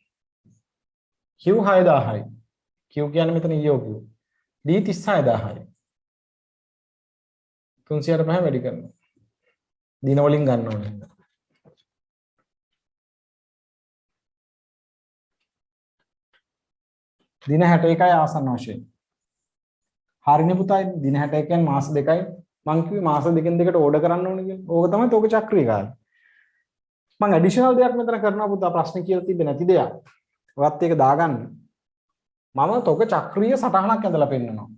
q 6000යි q කියන්නේ මෙතන EOQ d 36000යි 365න් වැඩි කරනවා දින වලින් ගන්න ඕන හින්දා දින 61යි ආසන්න වශයෙන් හරිනේ පුතා දින 61න් මාස දෙකයි මං කිව්වේ මාස දෙකෙන් දෙකට ඕඩර් කරන්න ඕනේ කියලා. ඕක තමයි තෝක චක්‍රීය කාලය. මං ඇඩිෂනල් දෙයක් මෙතන කරනවා පුතා ප්‍රශ්න කියලා තිබ්බේ නැති දෙයක්. ඔයත් ඒක දාගන්න. මම තෝක චක්‍රීය සටහනක් ඇඳලා පෙන්නනවා.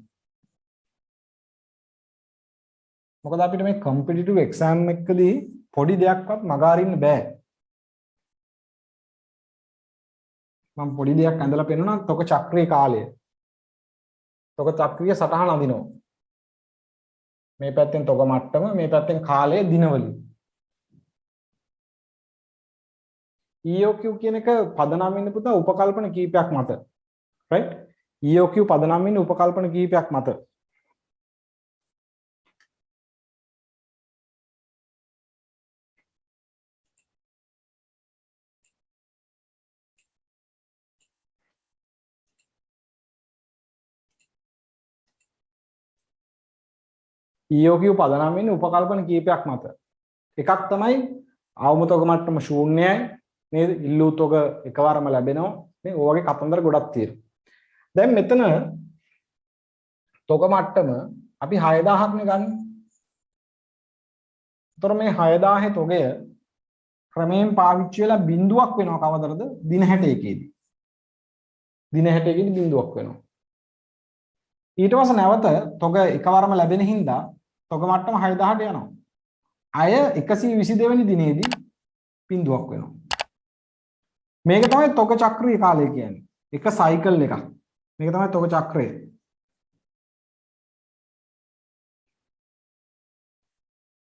මොකද අපිට මේ කම්පිටිටිව් එක්සෑම් එකකදී පොඩි දෙයක්වත් මග අරින්න බෑ. මම පොඩි දෙයක් ඇඳලා පෙන්නනවා තෝක චක්‍රීය කාලය. තොග චක්‍රීය සටහන අඳිනවා. මේ පැත්තෙන් තොග මට්ටම මේ පැත්තෙන් කාලය දිනවලින්. EOQ කියන එක පදනම් වෙන්නේ පුතා උපකල්පන කීපයක් මත. right? EOQ පදනම් වෙන්නේ උපකල්පන කීපයක් මත. EOQ පදනම් වෙන්නේ උපකල්පන කීපයක් මත. එකක් තමයි අවම තොග මට්ටම ශූන්‍යයි නේද? ඉල්ලූ තොග එකවරම ලැබෙනවා. මේ ඔය වගේ කතන්දර ගොඩක් තියෙනවා. දැන් මෙතන තොග මට්ටම අපි 6000ක් නේ ගන්න. ඒතර මේ 6000 තොගය ක්‍රමයෙන් පාවිච්චි වෙලා බිඳුවක් වෙනවා කවදද? දින 61 දී. දින 61 දී බිඳුවක් වෙනවා. ඊට පස්සේ නැවත තොග එකවරම ලැබෙන හින්දා තොග මට්ටම 6000ට යනවා. අය 122 වෙනි දිනේදී බිඳුවක් වෙනවා. මේක තමයි තොග චක්‍රීය කාලය කියන්නේ. එක සයිකල් එකක්. මේක තමයි තොග චක්‍රය.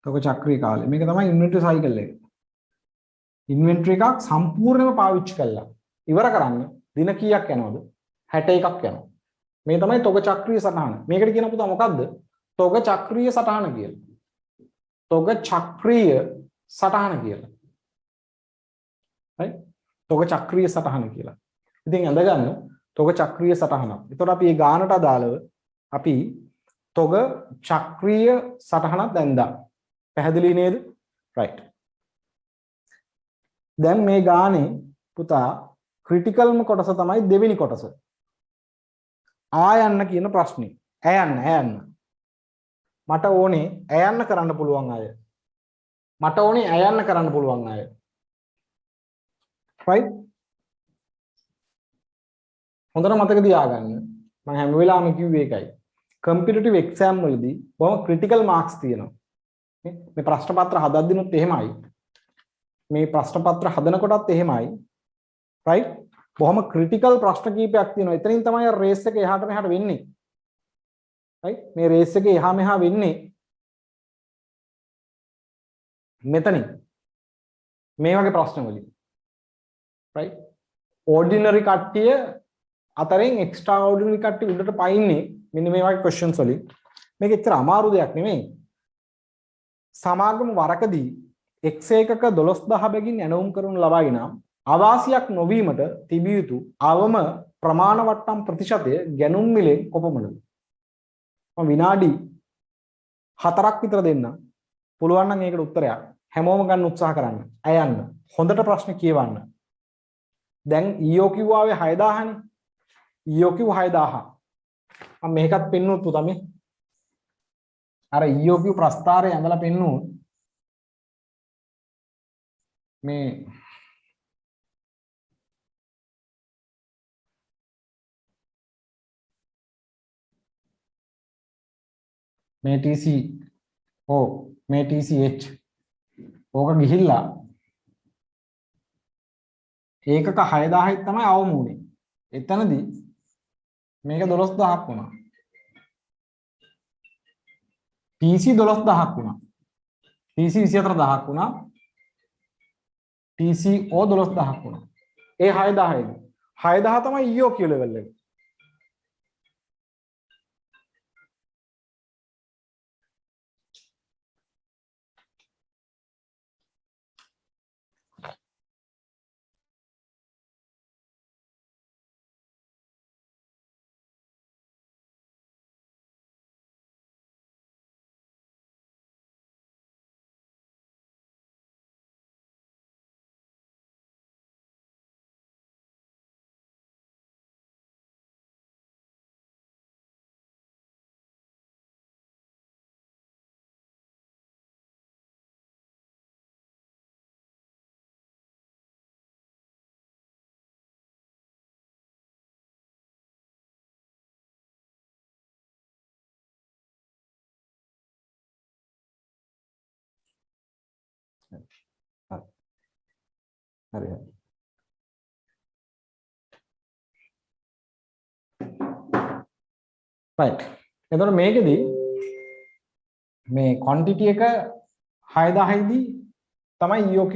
තොග චක්‍රීය කාලය. මේක තමයි ඉන්වෙන්ටරි සයිකල් එක. ඉන්වෙන්ටරි එකක් සම්පූර්ණයෙන්ම පාවිච්චි කළා. ඉවර කරන්න දින කීයක් යනවද? 61ක් යනවා. මේ තමයි තොග චක්‍රීය සටහන. මේකට කියන පුතා මොකද්ද? තොග චක්‍රීය සටහන කියලා. තොග චක්‍රීය සටහන කියලා. right? තොග චක්‍රීය සටහන කියලා. ඉතින් අඳගන්න තොග චක්‍රීය සටහනක්. ඒතකොට අපි මේ ගානට අදාළව අපි තොග චක්‍රීය සටහනක් දැන්දා. පැහැදිලි නේද? right. දැන් මේ ගානේ පුතා ක්‍රිටිකල්ම කොටස තමයි දෙවෙනි කොටස. ආයන්න කියන ප්‍රශ්නේ. ඇයන්න. මට ඕනේ ඇයන්න කරන්න පුළුවන් අය. මට ඕනේ ඇයන්න කරන්න පුළුවන් අය. right? හොඳට මතක තියාගන්න. මම හැම වෙලාවෙම කිව්වේ ඒකයි. කම්පිටිටිව් එක්සෑම් වලදී බොහොම ක්‍රිටිකල් මාක්ස් තියෙනවා. මේ ප්‍රශ්න පත්‍ර හදද්දිනුත් එහෙමයි. මේ ප්‍රශ්න පත්‍ර හදනකොටත් එහෙමයි. right? බොහොම ක්‍රිටිකල් ප්‍රශ්න කීපයක් තියෙනවා. එතනින් තමයි රේස් එක එහාට මෙහාට වෙන්නේ. right? මේ රේස් එක එහා මෙහා වෙන්නේ මෙතනින්. මේ වගේ ප්‍රශ්න වලින්. right? ordinary කට්ටිය අතරින් extraordinary කට්ටිය උඩට පයින්නේ මෙන්න මේ වගේ questions වලින්. මේක එච්චර අමාරු දෙයක් නෙමෙයි. සමාගම වරකදී x ඒකක 12000 බැගින් ඇනවුම් කරනු ලබාගෙන අවාසියක් නොවීමට තිබිය යුතු අවම ප්‍රමාණ වට්ටම් ප්‍රතිශතය ගැනුම් මිලෙන් කොපමණද? මම විනාඩි 4ක් විතර දෙන්නම්. පුළුවන් නම් ඒකට උත්තරයක් හැමෝම ගන්න උත්සාහ කරන්න. අයන්න. හොඳට ප්‍රශ්න කියවන්න. දැන් EOQ ආවේ 6000නේ. EOQ 6000. මම මේකත් පෙන්නුවොත් පුතා මේ. අර EOQ ප්‍රස්ථාරය ඇඳලා පෙන්නුවොත් මේ මේ TC මේ TCH ඕක ගිහිල්ලා ඒකක 6000යි තමයි අවම උනේ. එතනදී මේක 12000ක් වුණා. TC 12000ක් වුණා. TC 24000ක් වුණා. TCO 12000ක් වුණා. ඒ 6000යි. 6000 තමයි EOQ level එක. හරි හරි. right. එතකොට මේකෙදි මේ quantity එක 6000 දී තමයි EOQ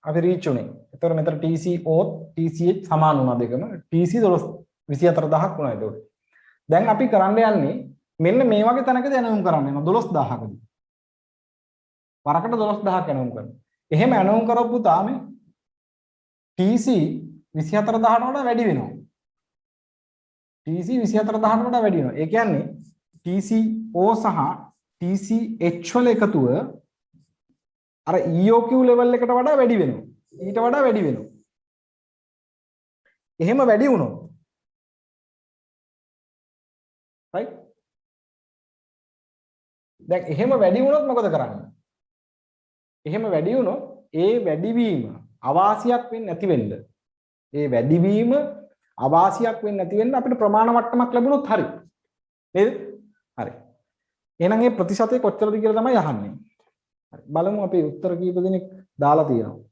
අපි reach උනේ. එතකොට මෙතන TCO TCH සමාන වුණා දෙකම. TC 24000ක් වුණා එතකොට. දැන් අපි කරන්න යන්නේ මෙන්න මේ වගේ තැනකදී ඇනවුම් කරන්න යනවා 12000කදී. වරකට 12000ක් ඇනවුම් කරනවා. එහෙම ඇනවුම් කරපු තාමේ TC 24000ට වඩා වැඩි වෙනවා. TC 24000ට වඩා වැඩි වෙනවා. ඒ කියන්නේ TCO සහ TCH වල එකතුව අර EOQ level එකට වඩා වැඩි වෙනවා. ඊට වඩා වැඩි වෙනවා. එහෙම වැඩි වුණොත් right? දැන් එහෙම වැඩි වුණොත් මොකද කරන්නේ? එහෙම වැඩි වුණොත් ඒ වැඩිවීම අවාසියක් වෙන්නේ නැති වෙන්න. ඒ වැඩිවීම අවාසියක් වෙන්නේ නැති වෙන්න අපිට ප්‍රමාණ මට්ටමක් ලැබුණොත් හරි. නේද? හරි. එහෙනම් මේ ප්‍රතිශතය කොච්චරද කියලා තමයි අහන්නේ. හරි. බලමු අපි උත්තර කීප දෙනෙක් දාලා තියෙනවා.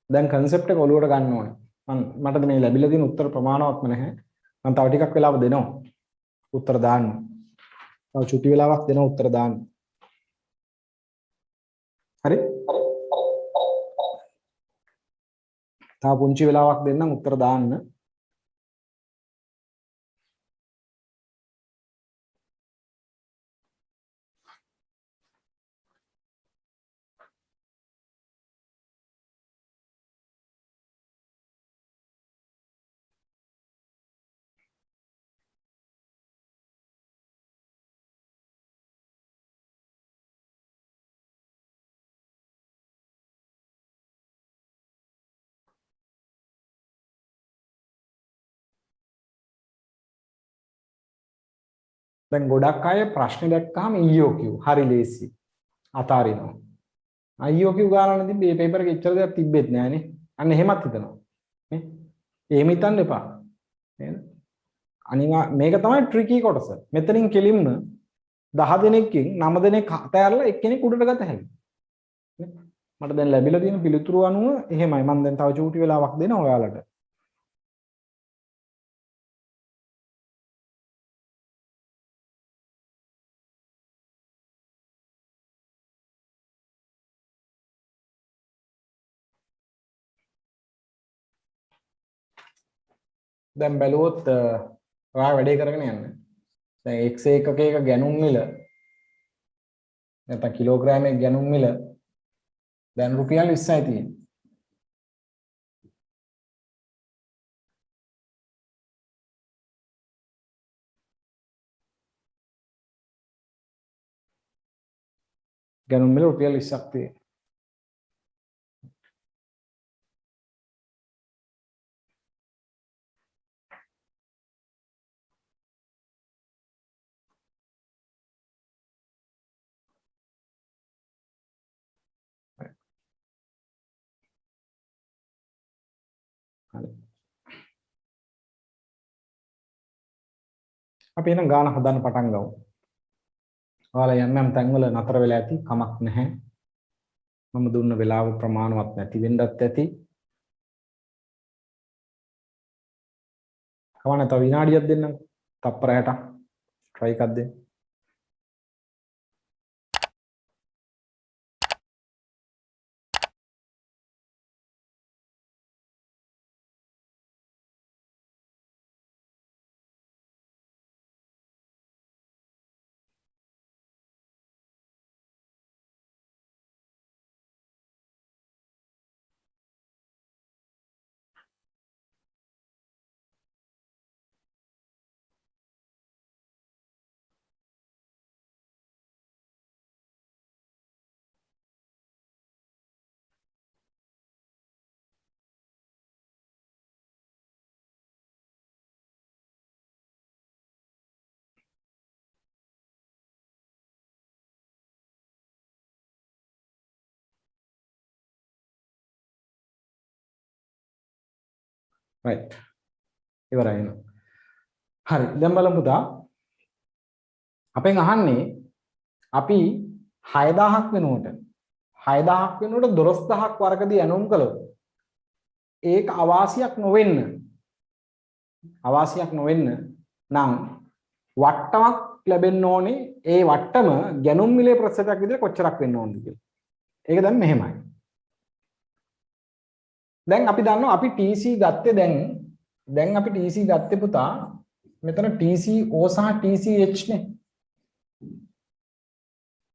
දැන් concept එක ඔලුවට ගන්න ඕනේ. මට මේ ලැබිලා තියෙන උත්තර ප්‍රමාණවත්ම නැහැ. මම තව ටිකක් වෙලාව දෙනවා. උත්තර දාන්න. තව චුටි වෙලාවක් දෙනවා උත්තර දාන්න. හරි? තව පුංචි වෙලාවක් දෙන්නම් උත්තර දාන්න. දැන් ගොඩක් අය ප්‍රශ්න දැක්කහම EOQ හරි ලේසි අතාරිනවා. EOQ ගානක් තිබ්බේ මේ පේපර් එකේ ඉච්චර දෙයක් තිබ්බෙත් නෑනේ. අන්න එහෙමත් හිතනවා. නේ? එහෙම හිතන්න එපා. නේද? අනිවා මේක තමයි ට්‍රිකි කොටස. මෙතනින් කෙලින්ම 10 දෙනෙක්ගෙන් 9 දෙනෙක් අතෑරලා එක්කෙනෙක් උඩට ගත හැකියි. නේ? මට දැන් ලැබිලා තියෙන පිළිතුරු අනුව එහෙමයි. මම දැන් තව චූටි වෙලාවක් දෙනවා ඔයාලට. දැන් බැලුවොත් ඔයා වැඩේ කරගෙන යන්න. දැන් x ඒකකයක ගැනුම් මිල නැත්නම් කිලෝග්‍රෑමයක ගැනුම් මිල දැන් රුපියල් 20යි තියෙන්නේ. ගැනුම් මිල රුපියල් 20ක් තියෙනවා. හරි. අපි එහෙනම් ගාන හදන්න පටන් ගමු. ඔයාලා යම් යම් තැන්වල නතර වෙලා ඇති කමක් නැහැ. මම දුන්න වෙලාව ප්‍රමාණවත් නැති වෙන්නත් ඇති. කවන්න තව විනාඩියක් දෙන්නම්කෝ. තප්පර 60ක් try එකක් දෙන්න. right. ඉවරයි නේද? හරි. දැන් බලමු පුතා. අපෙන් අහන්නේ අපි 6000ක් වෙනුවට 6000ක් වෙනුවට 12000ක් වර්ගදී ඇනුම් කළොත් ඒක අවාසියක් නොවෙන්න නම් වට්ටමක් ලැබෙන්න ඕනේ. ඒ වට්ටම ගැනුම් මිලේ ප්‍රතිශතයක් විදිහට කොච්චරක් වෙන්න ඕනද කියලා. ඒක දැන් මෙහෙමයි. දැන් අපි දන්නවා අපි TC ගත්තේ දැන් අපි TC ගත්තේ පුතා මෙතන TCO සහ TCH නේ.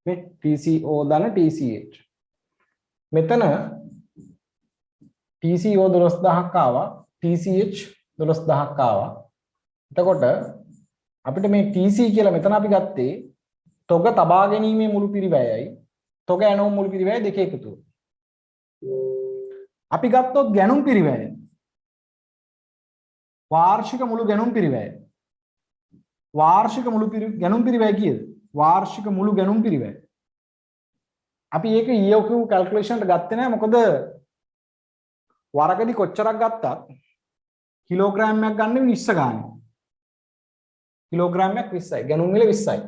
මේ TCO දන TCH. මෙතන TCO 12000ක් ආවා, TCH 12000ක් ආවා. එතකොට අපිට මේ TC කියලා මෙතන අපි ගත්තේ තොග තබා ගැනීමේ මුළු පිරිවැයයි තොග ඇනවුම් මුළු පිරිවැය දෙක එකතුව. අපි ගත්තොත් ගැනුම් පිරිවැය වාර්ෂික මුළු ගැනුම් පිරිවැය ගැනුම් පිරිවැය කීයද? වාර්ෂික මුළු ගැනුම් පිරිවැය. අපි ඒක EOQ කැල්කියුලේෂන් එකට ගත්තේ නැහැ. මොකද වරකදී කොච්චරක් ගත්තත් කිලෝග්‍රෑම්යක් ගන්න 20 ගානේ. කිලෝග්‍රෑම්යක් 20යි. ගැනුම් මිල 20යි.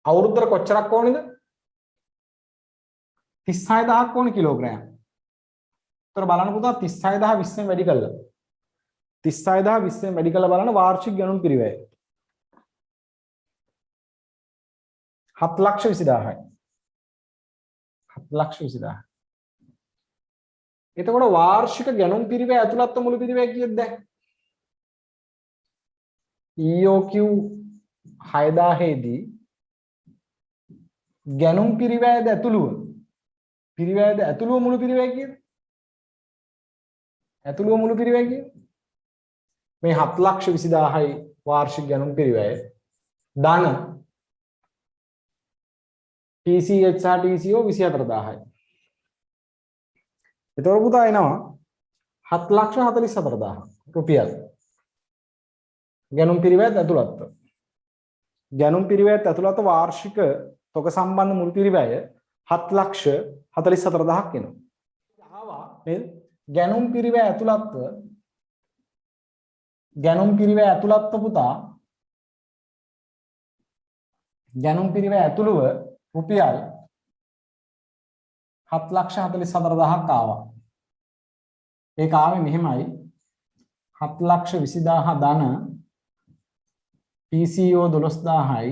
අවුරුද්දට කොච්චරක් ඕනේද? 36000ක් ඕනේ කිලෝග්‍රෑම්. ඒතර බලන්න පුතා 36000 20ෙන් වැඩි කළා. 36000 20ෙන් වැඩි කළා බලන්න වාර්ෂික ගැනුම් පිරිවැය. 7,20,000යි. 7,20,000. එතකොට වාර්ෂික ගැනුම් පිරිවැය ඇතුළත් මුළු පිරිවැය කීයද දැන්? EOQ 6000 දී ගැනුම් පිරිවැයද ඇතුළුව මුළු පිරිවැය කීයද? ඇතුළුව මුළු පිරිවැය කීයද? මේ 7,20,000යි වාර්ෂික ගැනුම් පිරිවැය ධන TCH සහ TCO 24000යි. එතකොට පුතා එනවා 7,44,000 රුපියල්. ගැනුම් පිරිවැයත් ඇතුළත්ව. ගැනුම් පිරිවැයත් ඇතුළත වාර්ෂික තොග සම්බන්ධ මුළු පිරිවැය 7,44,000ක් එනවා. ආවා නේද? ගැනුම් පිරිවැය ඇතුළත්ව පුතා ගැනුම් පිරිවැය ඇතුළුව රුපියල් 7,44,000ක් ආවා. ඒක ආවේ මෙහෙමයි 7,20,000 ධන TCO 12000යි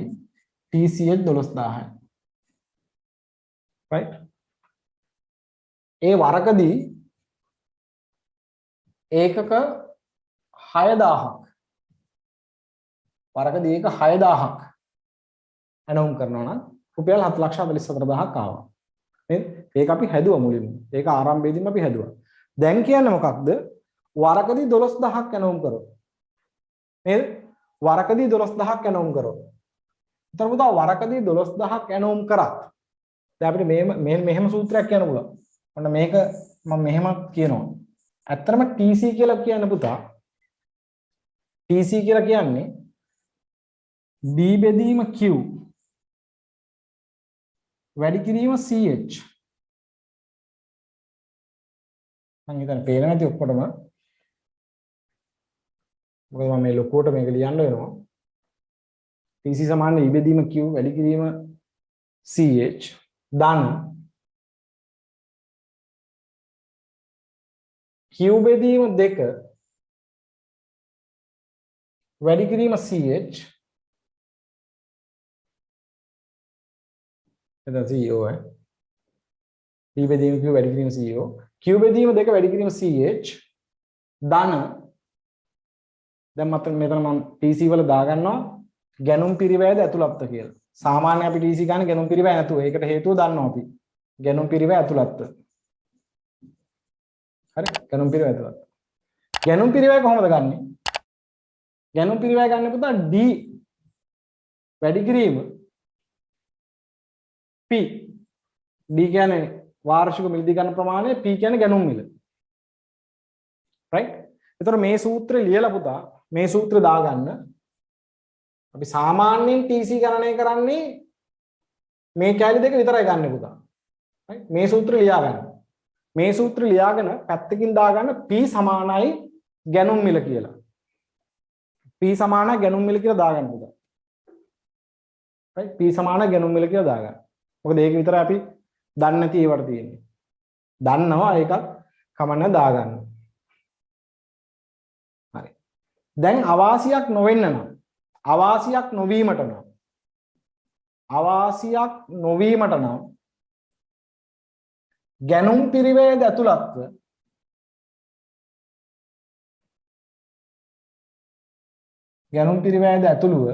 TCH 12000යි. right? ඒ වරකදී ඒකක 6000ක් වරකදී ඒක 6000ක් ඇනවුම් කරනවා නම් රුපියල් 7,44,000ක් ආවා. නේද? ඒක අපි හැදුවා මුලින්ම. ඒක ආරම්භයේදීම අපි හැදුවා. දැන් කියන්නේ මොකක්ද? වරකදී 12000ක් ඇනවුම් කරොත්. නේද? වරකදී 12000ක් ඇනවුම් කරොත්. එතකොට පුතා වරකදී 12000ක් ඇනවුම් කරත් දැන් අපිට මෙහෙම සූත්‍රයක් කියන්න පුළුවන්. ඔන්න මේක මම මෙහෙම කියනවා. ඇත්තටම TC කියලා කියන්නේ පුතා TC කියලා කියන්නේ B බෙදීම Q වැඩි කිරීම CH. මම හිතන්නේ පේන නැති ඔක්කොටම. මොකද මම මේ ලොකුවට මේක ලියන්න වෙනවා. TC සමාන E බෙදීම Q වැඩි කිරීම CH ධන Q බෙදීම 2 වැඩි කිරීම CH එතන CEO P බෙදීම Q වැඩි කිරීම CEO Q බෙදීම 2 වැඩි කිරීම CH ධන දැන් මෙතන මම TC වල දාගන්නවා ගැනුම් පිරිවැයද ඇතුළත්ද කියලා. සාමාන්‍ය අපි TC ගන්න ගැනුම් පිරිවැය නැතුව. ඒකට හේතුව දන්නවා අපි. ගැනුම් පිරිවැය ඇතුළත්ද. හරි? ගැනුම් පිරිවැය ඇතුළත්. ගැනුම් පිරිවැය කොහොමද ගන්නෙ? ගැනුම් පිරිවැය ගන්න පුතා D වැඩි කිරීම P. D කියන්නේ වාර්ෂික මිලදී ගන්න ප්‍රමාණය, P කියන්නේ ගැනුම් මිල. right? එතකොට මේ සූත්‍රය ලියලා පුතා මේ සූත්‍රය දාගන්න. අපි සාමාන්‍යයෙන් TC ගණනය කරන්නේ මේ කැලි දෙක විතරයි ගන්න පුතා. right? මේ සූත්‍රය ලියා ගන්න. මේ සූත්‍රය ලියාගෙන පැත්තකින් දාගන්න P සමානයි ගැනුම් මිල කියලා. P සමානයි ගැනුම් මිල කියලා දාගන්න පුතා. right? P සමානයි ගැනුම් මිල කියලා දාගන්න. මොකද ඒක විතරයි අපි දන්නේ නැති ඒවට තියෙන්නේ. දන්නවා ඒකත් කමන්න දාගන්න. හරි. දැන් අවාසියක් නොවෙන්න නම් අවාසියක් නොවීමට නම් ගැනුම් පිරිවැයද ඇතුළත්ව ගැනුම් පිරිවැයද ඇතුළුව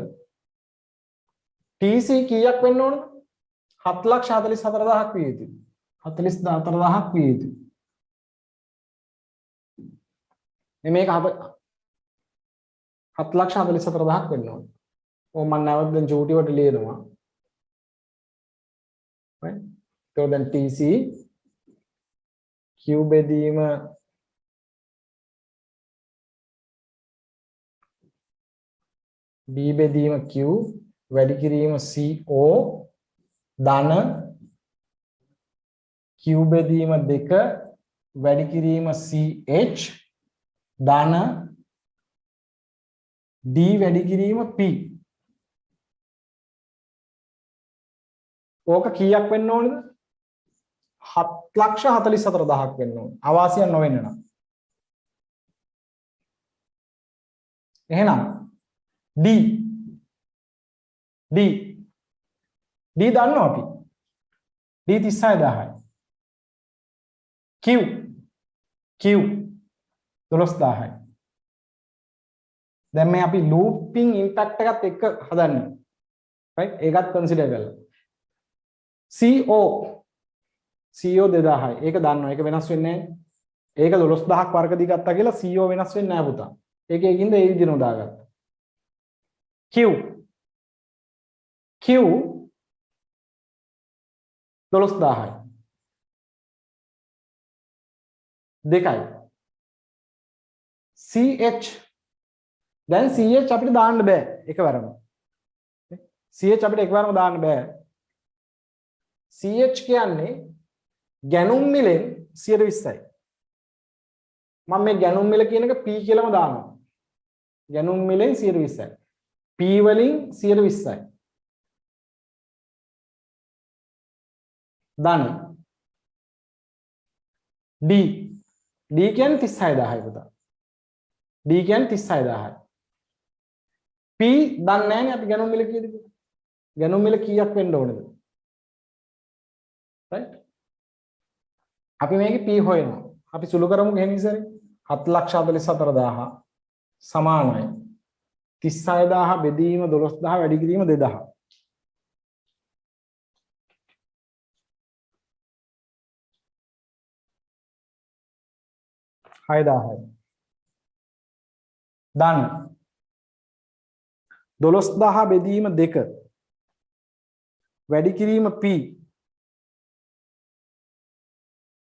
TC කීයක් වෙන්න ඕනද? 7,44,000ක් විය යුතුයි. 44,000ක් විය යුතුයි. මේක 7,44,000ක් වෙන්න ඕනේ. ඕ මම නැවත දැන් චූටිවට ලියනවා. right? So then TC Q බෙදීම B බෙදීම Q වැඩි කිරීම CO ධන Q බෙදීම 2 වැඩි කිරීම CH ධන D වැඩි කිරීම P. ඕක කීයක් වෙන්න ඕනද? 7,44,000ක් වෙන්න ඕන. අවාසියක් නොවෙන්න නම්. එහෙනම් D දන්නවා අපි. D 36,000යි. Q 12,000යි. දැන් මේ අපි looping impact එකත් එක්ක හදන්නේ. right? ඒකත් consider කරලා. CO 2,000යි. ඒක දන්නවා. ඒක වෙනස් වෙන්නේ නැහැ. ඒක 12,000ක් වර්ගදී ගත්තා කියලා CO වෙනස් වෙන්නේ නැහැ පුතා. ඒක ඒකින්ද ඒ විදිහට උදාගත්තා. Q 12,000යි. 2යි. CH දැන් CH අපිට දාන්න බෑ එකවරම. CH අපිට එකවරම දාන්න බෑ. CH කියන්නේ ගැනුම් මිලෙන් 120යි. මම මේ ගැනුම් මිල කියන එක P කියලාම දානවා. ගැනුම් මිලෙන් 120යි. P වලින් 120යි. ධන D කියන්නේ 36,000යි පුතා. D කියන්නේ 36,000යි. P දන්නේ නැහැනේ අපි ගැනුම් මිල කීයද කියලා. ගැනුම් මිල කීයක් වෙන්න ඕනද? right? අපි මේකේ P හොයනවා. අපි සුළු කරමු ගෙහින් ඉස්සරේ. 7,44,000 සමානයි 36,000 බෙදීම 12,000 වැඩි කිරීම 2,000. 6000යි. ධන 12000 බෙදීම 2 වැඩි කිරීම p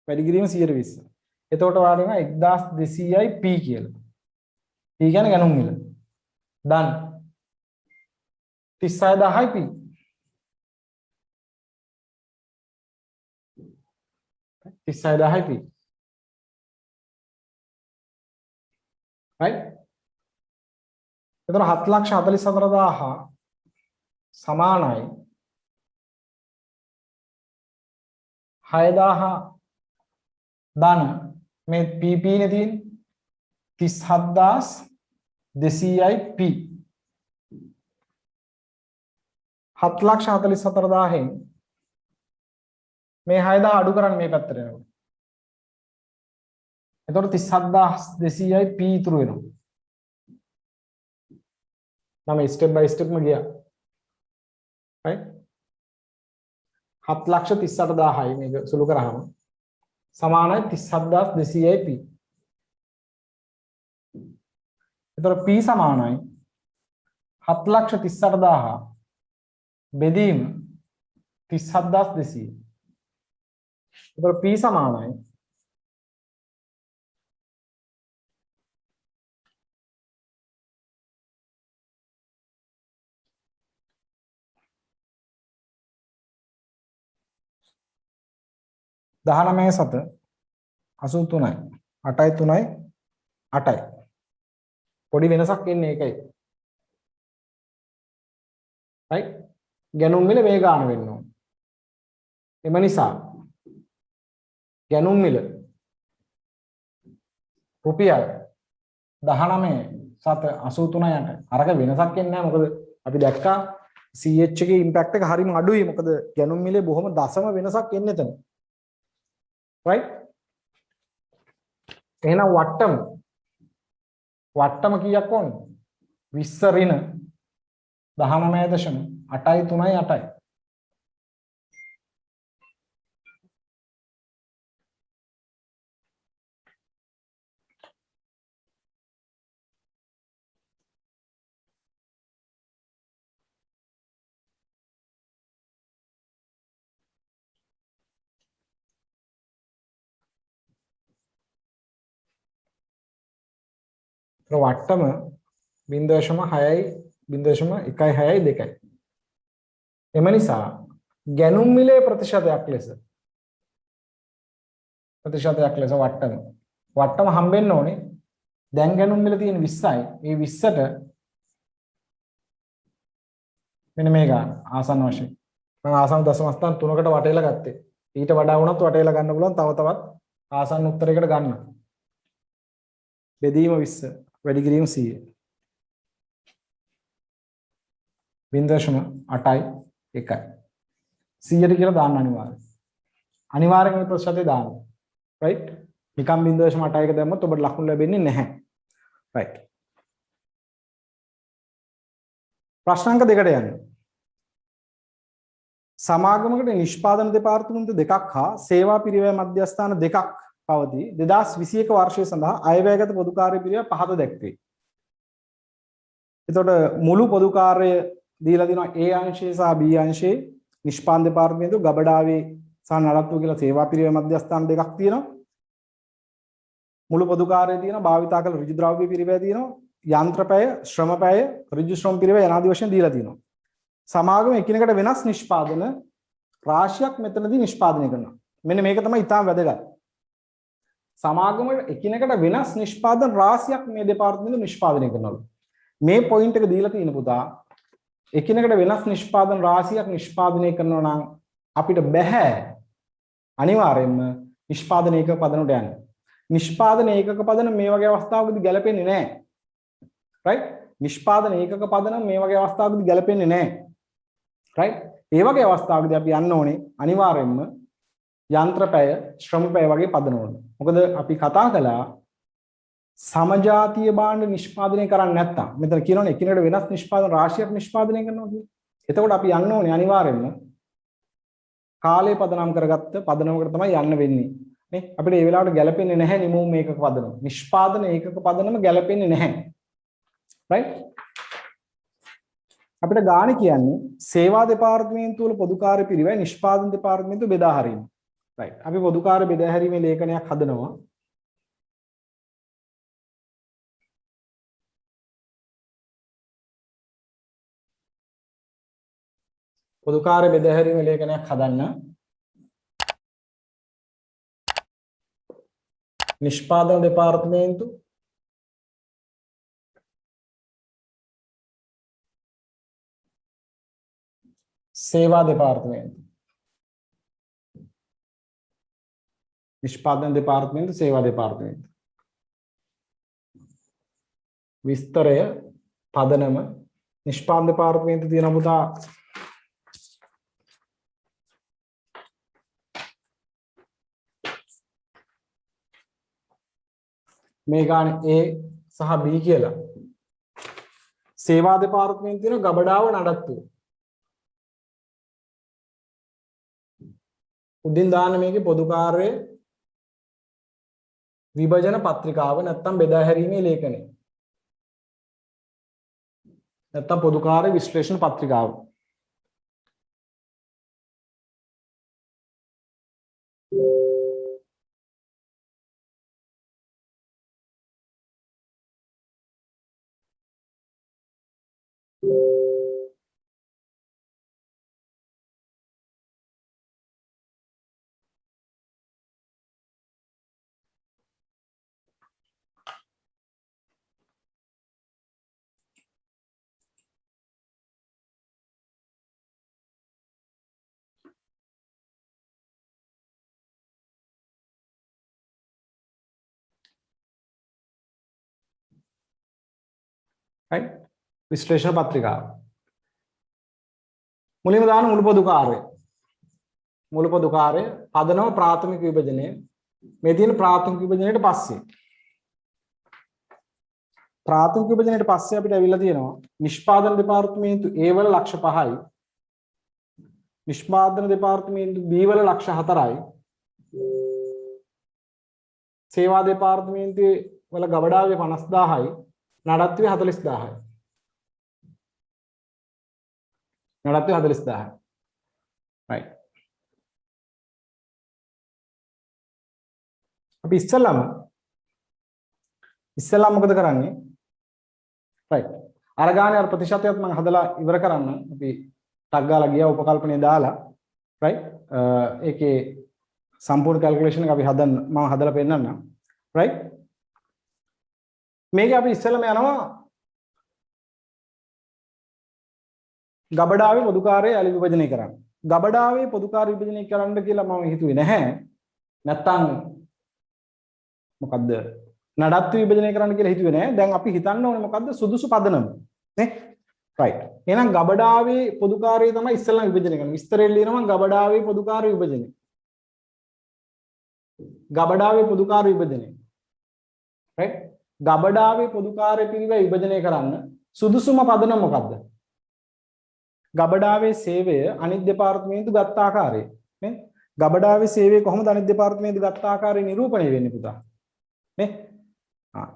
වැඩි කිරීම 120. එතකොට වාරි වෙනවා 1200යි p කියලා. p කියන්නේ ගණන් මිල. ධන 36000යි p. 36000යි p. right? එතකොට 744000 සමානයි 6000 ධන මේ pp නේ තියෙන්නේ 37200යි p 744000න් මේ 6000 අඩු කරන්න මේ පැත්තට එනවා. එතකොට 37200යි p ඉතුරු වෙනවා. මම ස්ටෙප් බයි ස්ටෙප්ම ගියා. right? 738000යි මේක සුළු කරාම සමානයි 37200යි p. එතකොට p සමානයි 738000 බෙදීම 37200. එතකොට p සමානයි 19 7 83යි 8යි 3යි 8යි පොඩි වෙනසක් එන්නේ ඒකයි. right? ගැනුම් මිල මේ ගාන වෙන්න ඕන. එම නිසා ගැනුම් මිල රුපියල් 19 7 83යි 8යි. අරක වෙනසක් එන්නේ නැහැ. මොකද අපි දැක්කා CH එකේ ඉම්පැක්ට් එක හරිම අඩුයි. මොකද ගැනුම් මිලේ බොහොම දශම වෙනසක් එන්නේ එතන. right? එහෙනම් වට්ටම කීයක් ඕනද? 20 ඍණ 19.8යි 3යි 8යි. වට්ටම 0.6යි 0.16යි 2යි. එම නිසා ගැනුම් මිලේ ප්‍රතිශතයක් ලෙස වට්ටම හම්බෙන්න ඕනේ. දැන් ගැනුම් මිල තියෙන 20යි. මේ 20ට මෙන්න මේ ගන්න ආසන්න වශයෙන්. මම ආසන්න දශම ස්ථාන 3කට වටේලා ගත්තේ. ඊට වඩා වුණත් වටේලා ගන්න පුළුවන් තව තවත් ආසන්න උත්තරයකට ගන්න. බෙදීම 20 වැඩි කිරීම 100. 0.8යි 1යි. 100ට කියලා දාන්න අනිවාර්යයෙන්. අනිවාර්යෙන් මේ ප්‍රතිශතය දාන්න. right? නිකම් 0.8 එක දැම්මොත් ඔබට ලකුණු ලැබෙන්නේ නැහැ. right? ප්‍රශ්නාංක දෙකට යන්න. සමාගමකට නිෂ්පාදන දෙපාර්තමේන්තු දෙකක් හා සේවා පිරිවැය මධ්‍යස්ථාන දෙකක් පවතී. 2021 වර්ෂය සඳහා අයවැයගත පොදු කාර්ය පිරිවෙල පහත දැක්වේ. එතකොට මුළු පොදු කාර්ය දීලා දිනවා A අංශයේ සහ B අංශයේ නිෂ්පාදන දෙපාර්තමේන්තුව ගබඩාවේ සහ නඩත්තුව කියලා සේවා පිරිවෙල මධ්‍යස්ථාන දෙකක් තියෙනවා. මුළු පොදු කාර්යය තියෙනවා. භාවිතා කළ ඍජු ද්‍රව්‍ය පිරිවෙල තියෙනවා. යන්ත්‍රපැය, ශ්‍රමපැය, ඍජු ශ්‍රම පිරිවෙල යනාදී වශයෙන් දීලා තියෙනවා. සමාගම එකිනෙකට වෙනස් නිෂ්පාදන රාශියක් මෙතනදී නිෂ්පාදනය කරනවා. මෙන්න මේක තමයි ඉතාම වැදගත්. සමාගමට එකිනෙකට වෙනස් නිෂ්පාදන රාශියක් මේ දෙපාර්තමේන්තුව නිෂ්පාදනය කරනවා. මේ පොයින්ට් එක දීලා තියෙන පුතා එකිනෙකට වෙනස් නිෂ්පාදන රාශියක් නිෂ්පාදනය කරනවා නම් අපිට බෑ අනිවාර්යයෙන්ම නිෂ්පාදන ඒකක පදනට යන්න. නිෂ්පාදන ඒකක පදන මේ වගේ අවස්ථාවකදී ගැලපෙන්නේ නැහැ. right? නිෂ්පාදන ඒකක පදන මේ වගේ අවස්ථාවකදී ගැලපෙන්නේ නැහැ. right? ඒ වගේ අවස්ථාවකදී අපි යන්න ඕනේ අනිවාර්යයෙන්ම යන්ත්‍රපැය, ශ්‍රමපැය වගේ පදන වල. මොකද අපි කතා කළා සමජාතීය භාණ්ඩ නිෂ්පාදනය කරන්නේ නැත්තම් මෙතන කියනවනේ එකිනෙකට වෙනස් නිෂ්පාදන රාශියක් නිෂ්පාදනය කරනවා කියන්නේ. එතකොට අපි යන්න ඕනේ අනිවාර්යයෙන්ම කාලය පදනම් කරගත්ත පදනමකට තමයි යන්න වෙන්නේ. නේ අපිට ඒ වෙලාවට ගැලපෙන්නේ නැහැ නිමෝම් ඒකක පදනම. නිෂ්පාදන ඒකක පදනම ගැලපෙන්නේ නැහැ. right? අපිට ගාණ කියන්නේ සේවා දෙපාර්තමේන්තුව වල පොදු කාර්ය පිරිවැය නිෂ්පාදන දෙපාර්තමේන්තුව බෙදා හරින්න. right. අපි පොදු කාර්ය බෙදා හැරීමේ ලේඛනයක් හදනවා. පොදු කාර්ය බෙදා හැරීමේ ලේඛනයක් හදන්න. නිෂ්පාදන දෙපාර්තමේන්තුව सेवा डिपार्टमेंट निष्पादन डिपार्टमेंट सेवा डिपार्टमेंट विस्तरय पदनम निष्पादन डिपार्टमेंट තියෙන පුතා මේ ගාන A සහ B කියලා සේවා දෙපාර්තමේන්තුව තියෙන ගබඩාව නඩත්තුව උදින් දාන්න මේකේ පොදු කාර්ය විභජන පත්‍රිකාව නැත්තම් බෙදා හැරීමේ ලේඛනය නැත්තම් පොදු කාර්ය විශ්ලේෂණ පත්‍රිකාව right විශ්ලේෂණ පත්‍රිකාව මුලින්ම දාන මුළු පොදු කාර්ය පදනම ප්‍රාථමික විභජනය මේ තියෙන ප්‍රාථමික විභජනයට පස්සේ අපිට ඇවිල්ලා තියෙනවා නිෂ්පාදන දෙපාර්තමේන්තු A වල ලක්ෂ 5යි නිෂ්පාදන දෙපාර්තමේන්තු B වල ලක්ෂ 4යි සේවා දෙපාර්තමේන්තුවේ වල ගබඩාවේ 50000යි නඩත්තුවේ 40000යි right අපි ඉස්සෙල්ලාම මොකද කරන්නේ right අර ගානේ අර ප්‍රතිශතයත් මම හදලා ඉවර කරන්න අපි ටක් ගාලා ගියා උපකල්පනයේ දාලා right ඒකේ සම්පූර්ණ කැල්කියුලේෂන් එක අපි මම හදලා පෙන්නන්නම් right මේක අපි ඉස්සෙල්ලාම යනවා ගබඩාවේ පොදු කාර්යය අලි විභජනය කරන්න. ගබඩාවේ පොදු කාර්ය විභජනය කරන්න කියලා මම හිතුවේ නැහැ. නැත්තම් මොකද්ද? නඩත්තු විභජනය කරන්න කියලා හිතුවේ නැහැ. දැන් අපි හිතන්න ඕනේ මොකද්ද? සුදුසු පදනම. නේ? right. එහෙනම් ගබඩාවේ පොදු කාර්යය තමයි ඉස්සෙල්ලාම විභජනය කරන්නේ. විස්තරයෙන් ලියනවා ගබඩාවේ පොදු කාර්ය විභජනය. ගබඩාවේ පොදු කාර්ය විභජනය. right? ගබඩාවේ පොදු කාර්ය පිරිවෙයි විභජනය කරන්න සුදුසුම පදනම මොකද්ද? ගබඩාවේ සේවය අනිත් දෙපාර්තමේන්තු ගත්ත ආකාරය නේ ගබඩාවේ සේවය කොහොමද අනිත් දෙපාර්තමේන්තු ගත්ත ආකාරය නිරූපණය වෙන්නේ පුතා නේ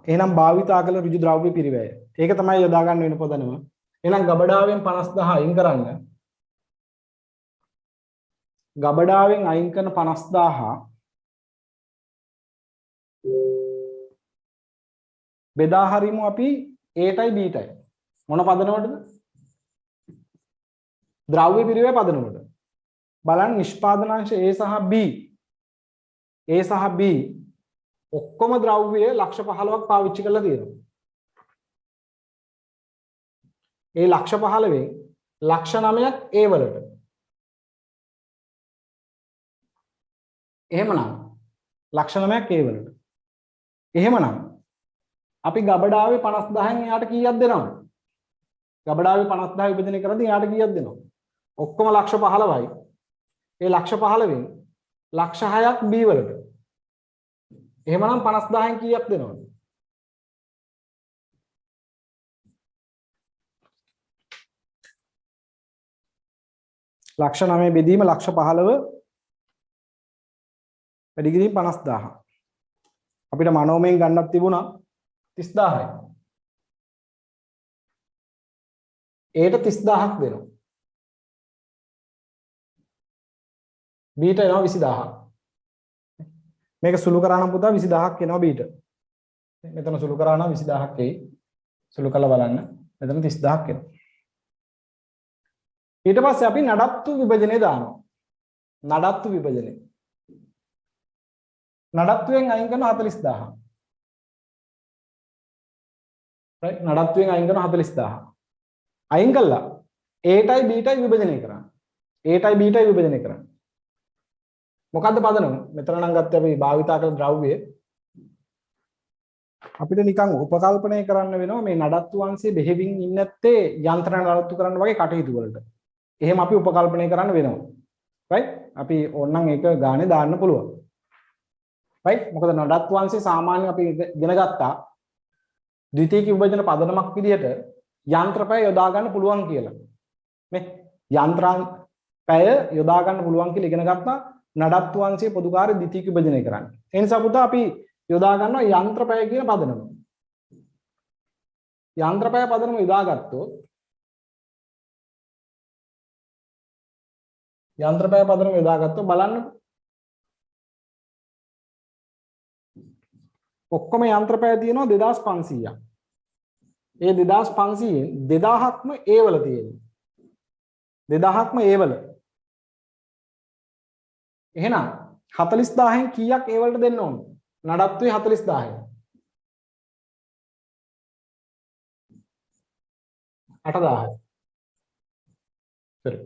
එහෙනම් භාවිතා කළ ඍජු ද්‍රව්‍ය පිරිවැය ඒක තමයි යොදා ගන්න වෙන පදනම එහෙනම් ගබඩාවෙන් 50000 අයින් කරන්න ගබඩාවෙන් අයින් කරන 50000 බෙදා හරිමු අපි A ටයි B ටයි මොන පදනමටද ද්‍රව්‍ය පිරිවෙය පදනමට බලන්න නිෂ්පාදනාංශ A සහ B ඔක්කොම ද්‍රව්‍ය ලක්ෂ 15ක් පාවිච්චි කරලා තියෙනවා. ඒ ලක්ෂ 15 ලක්ෂ 9ක් A වලට. එහෙමනම් ලක්ෂ 9ක් A වලට. එහෙමනම් අපි ගබඩාවේ 50000න් එයාට කීයක් දෙනවද? ගබඩාවේ 50000 විභජනය කරද්දී එයාට කීයක් දෙනවද? ඔක්කොම ලක්ෂ 15යි. ඒ ලක්ෂ 15න් ලක්ෂ 6ක් B වලට. එහෙමනම් 50000න් කීයක් දෙනවද? ලක්ෂ 9 බෙදීම ලක්ෂ 15 වැඩි කිරීම 50000. අපිට මනෝමයෙන් ගන්නක් තිබුණා 30000යි. ඒට 30000ක් දෙනවා. බීට එනවා 20000. මේක සුළු කරා නම් පුතා 20000ක් එනවා බීට. මෙතන සුළු කරා නම් 20000ක් එයි. සුළු කරලා බලන්න. මෙතන 30000ක් එනවා. ඊට පස්සේ අපි නඩත්තු විභජනය දානවා. නඩත්තු විභජනය. නඩත්තුවෙන් අයින් කරන 40000. right නඩත්තුවෙන් අයින් කරන 40000. අයින් කළා Aටයි Bටයි විභජනය කරන්න. Aටයි Bටයි විභජනය කරන්න. මොකද්ද පදනම? මෙතන නම් ගත්තේ අපි භාවිතා කළ ද්‍රව්‍ය. අපිට නිකන් උපකල්පනය කරන්න වෙනවා මේ නඩත්තු අංශයේ බෙහෙවින් ඉන්නේ නැත්තේ යන්ත්‍ර නඩත්තු කරන්න වගේ කටයුතු වලට. එහෙම අපි උපකල්පනය කරන්න වෙනවා. right අපි ඕනනම් ඒක ගානේ දාන්න පුළුවන්. right මොකද නඩත්තු අංශයේ සාමාන්‍යයෙන් අපි ඉගෙන ගත්තා ද්විතීයික විභජන පදනමක් විදිහට යන්ත්‍රපැය යොදා ගන්න පුළුවන් කියලා. නේ යන්ත්‍රපැය යොදා ගන්න පුළුවන් කියලා ඉගෙන ගත්තා නඩත්තු අංශයේ පොදුකාර්ය ද්විතීයික විභජනය කරන්න. ඒ නිසා පුතා අපි යොදා ගන්නවා යන්ත්‍රපැය කියන පදනම. යන්ත්‍රපැය පදනම යොදාගත්තොත් යන්ත්‍රපැය පදනම යොදාගත්තොත් බලන්න ඔක්කොම යන්ත්‍රපැය තියෙනවා 2500ක්. ඒ 2500න් 2000ක්ම A වල තියෙනවා. 2000ක්ම A වල. එහෙනම් 40000න් කීයක් A වලට දෙන්න ඕන? නඩත්තුවේ 40000යි. 8000යි. සරි.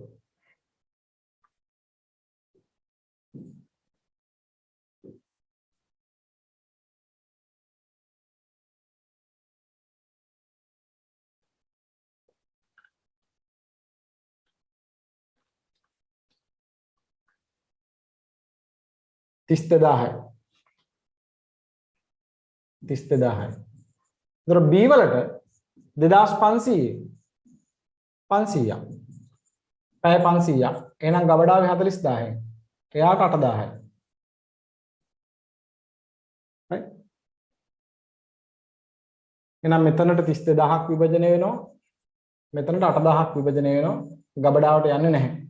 තිස් දෙදාහයි. ඒතර B වලට 2500 500ක්. පැය 500ක්. එහෙනම් ගබඩාවේ 40000යි. එයාට 8000යි. right එහෙනම් මෙතනට 32000ක් විභජනය වෙනවා. මෙතනට 8000ක් විභජනය වෙනවා. ගබඩාවට යන්නේ නැහැ.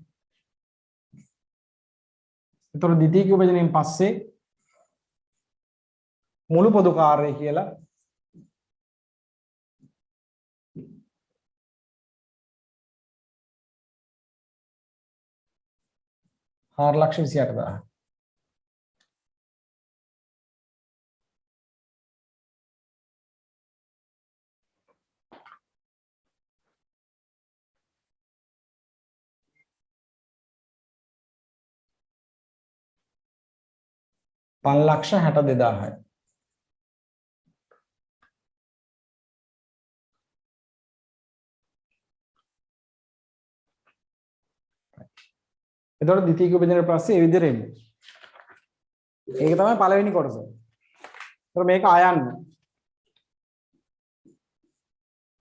ඒතර ද්විතීයික විභජනයෙන් පස්සේ මුළු පොදු කාර්යය කියලා හාරලක්ෂ 28000. පන්ලක්ෂ 62000යි. එතකොට ද්විතීයික විභජනයේ පස්සේ ඒ විදිහට එන්නේ. ඒක තමයි පළවෙනි කොටස. ඒතර මේක ආයන්න.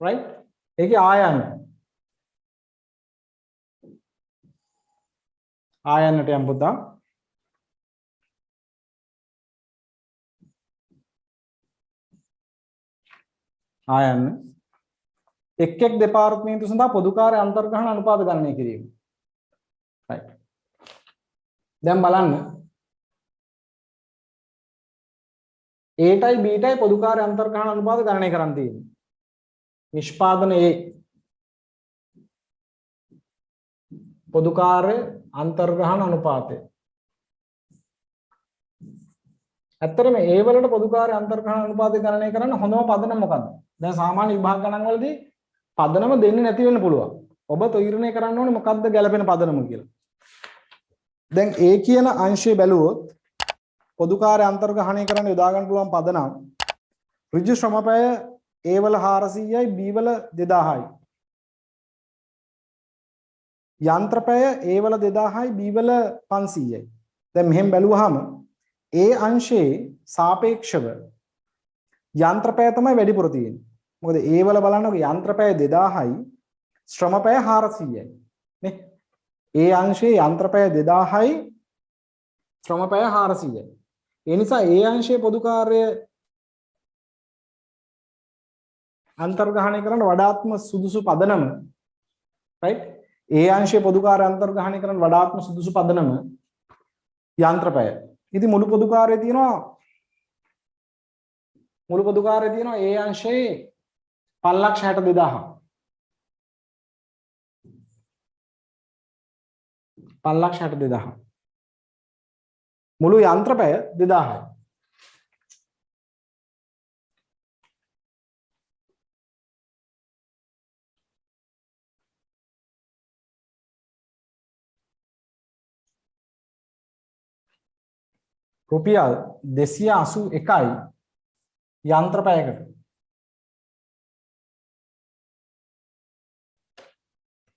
right? ඒකේ ආයන්න. ආයන්නට යම් පුතා. ආයන්න. එක් එක් දෙපාර්තමේන්තු සඳහා පොදුකාර්ය අන්තර්ග්‍රහණ අනුපාත ගණනය කිරීම. right. දැන් බලන්න Aටයි Bටයි පොදුකාර්ය අන්තර්ග්‍රහණ අනුපාත ගණනය කරන්න තියෙනවා. නිෂ්පාදන A පොදුකාර්ය අන්තර්ග්‍රහණ අනුපාතය. ඇත්තටම A වලට පොදුකාර්ය අන්තර්ග්‍රහණ අනුපාතය ගණනය කරන්න හොඳම පදනම මොකද්ද? දැන් සාමාන්‍ය විභාග ගණන් වලදී පදනම දෙන්නේ නැති වෙන්න පුළුවන්. ඔබ තීරණය කරන්න ඕනේ මොකක්ද ගැළපෙන පදනම කියලා. දැන් A කියන අංශය බැලුවොත් පොදුකාර්ය අන්තර්ග්‍රහණය කරන්න යොදා ගන්න පුළුවන් පදනම් ඍජු ශ්‍රමපැය A වල 400යි B වල 2000යි. යන්ත්‍රපැය A වල 2000යි B වල 500යි. දැන් මෙහෙම බැලුවාම A අංශයේ සාපේක්ෂව යන්ත්‍රපැය තමයි වැඩිපුර තියෙන්නේ. මොකද A වල බලන්නකො යන්ත්‍රපැය 2000යි ශ්‍රමපැය 400යි. නේ? A අංශයේ යන්ත්‍රපැය 2000යි ශ්‍රමපැය 400යි. ඒ නිසා ඒ අංශයේ පොදු කාර්ය අන්තර්ග්‍රහණය කරන්න වඩාත්ම සුදුසු පදනම right ඒ අංශයේ පොදු කාර්ය අන්තර්ග්‍රහණය කරන්න වඩාත්ම සුදුසු පදනම යන්ත්‍රපය. ඉතින් මුළු පොදු කාර්යය තියෙනවා ඒ අංශයේ 562000. 562000. මුළු යන්ත්‍රපය 2000යි. රුපියල් 281යි යන්ත්‍රපයකට.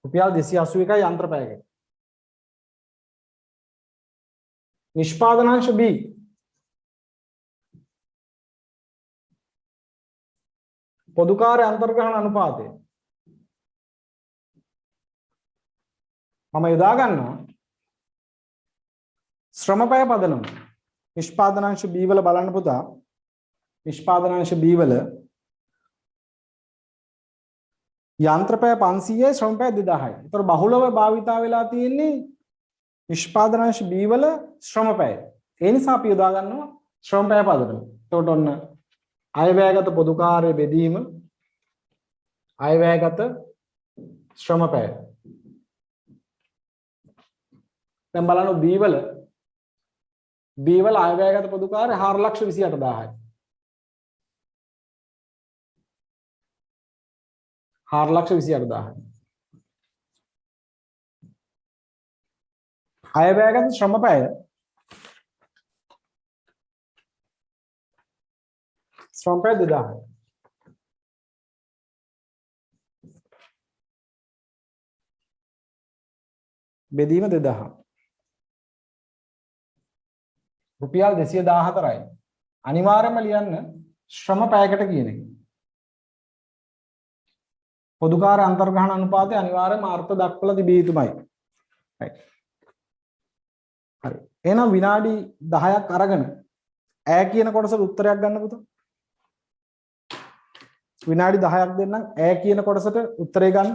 රුපියල් 281යි යන්ත්‍රපයකට. නිෂ්පාදනාංශ B පොදු කාර්ය අන්තර්ග්‍රහණ අනුපාතය මම යොදා ගන්නවා ශ්‍රමපය පදනම. නිෂ්පාදනාංශ B වල බලන්න පුතා. නිෂ්පාදනාංශ B වල යන්ත්‍රපය 500යි ශ්‍රමපය 2000යි. ඒතර බහුලව භාවිතා වෙලා තියෙන්නේ නිෂ්පාදනාංශ B වල ශ්‍රමපය. ඒ නිසා අපි යොදා ගන්නවා ශ්‍රමපය පදනම. එතකොට ඔන්න අයවැයගත පොදු කාර්ය බෙදීම අයවැයගත ශ්‍රමපය. දැන් බලන්න B වල අයවැයගත පොදු කාර්ය 428000යි. 428000යි. අයවැයගත ශ්‍රමපය ශ්‍රමපය 2000යි. බෙදීම 2000. රුපියල් 214යි. අනිවාර්යයෙන්ම ලියන්න ශ්‍රම පැයකට කියන එක. පොදු කාර්ය අන්තර්ග්‍රහණ අනුපාතය අනිවාර්යයෙන්ම අර්ථ දක්වලා තිබිය යුතුමයි. right. හරි. එහෙනම් විනාඩි 10ක් අරගෙන ඈ කියන කොටසට උත්තරයක් ගන්න පුතා. විනාඩි 10ක් දෙන්නම් ඈ කියන කොටසට උත්තරේ ගන්න.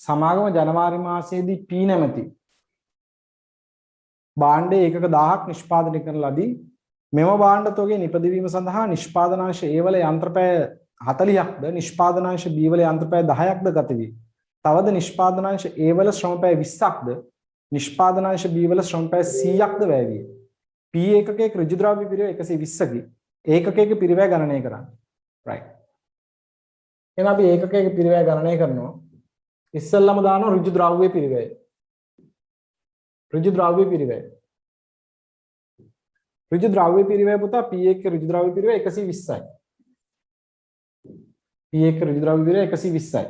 සමාගම ජනවාරි මාසයේදී P නැමැති භාණ්ඩ ඒකක 1000ක් නිෂ්පාදනය කරන ලදී. මෙම භාණ්ඩ තොගේ නිපදවීම සඳහා නිෂ්පාදනාංශ A වල යන්ත්‍රපැය 40ක්ද නිෂ්පාදනාංශ B වල යන්ත්‍රපැය 10ක්ද ගත වේ. තවද නිෂ්පාදනාංශ A වල ශ්‍රමපැය 20ක්ද නිෂ්පාදනාංශ B වල ශ්‍රමපැය 100ක්ද වැය වේ. P ඒකකයක ඍජු ද්‍රව්‍ය පිරිවැය 120කි. ඒකකයක පිරිවැය ගණනය කරන්න. right. එහෙනම් අපි ඒකකයක පිරිවැය ගණනය කරනවා. ඉස්සෙල්ලාම දානවා ඍජු ද්‍රව්‍ය පිරිවැය. ඍජු ද්‍රව්‍ය පිරිවැය. ඍජු ද්‍රව්‍ය පිරිවැය පුතා P එක ඍජු ද්‍රව්‍ය පිරිවැය 120යි. P එක ඍජු ද්‍රව්‍ය පිරිවැය 120යි.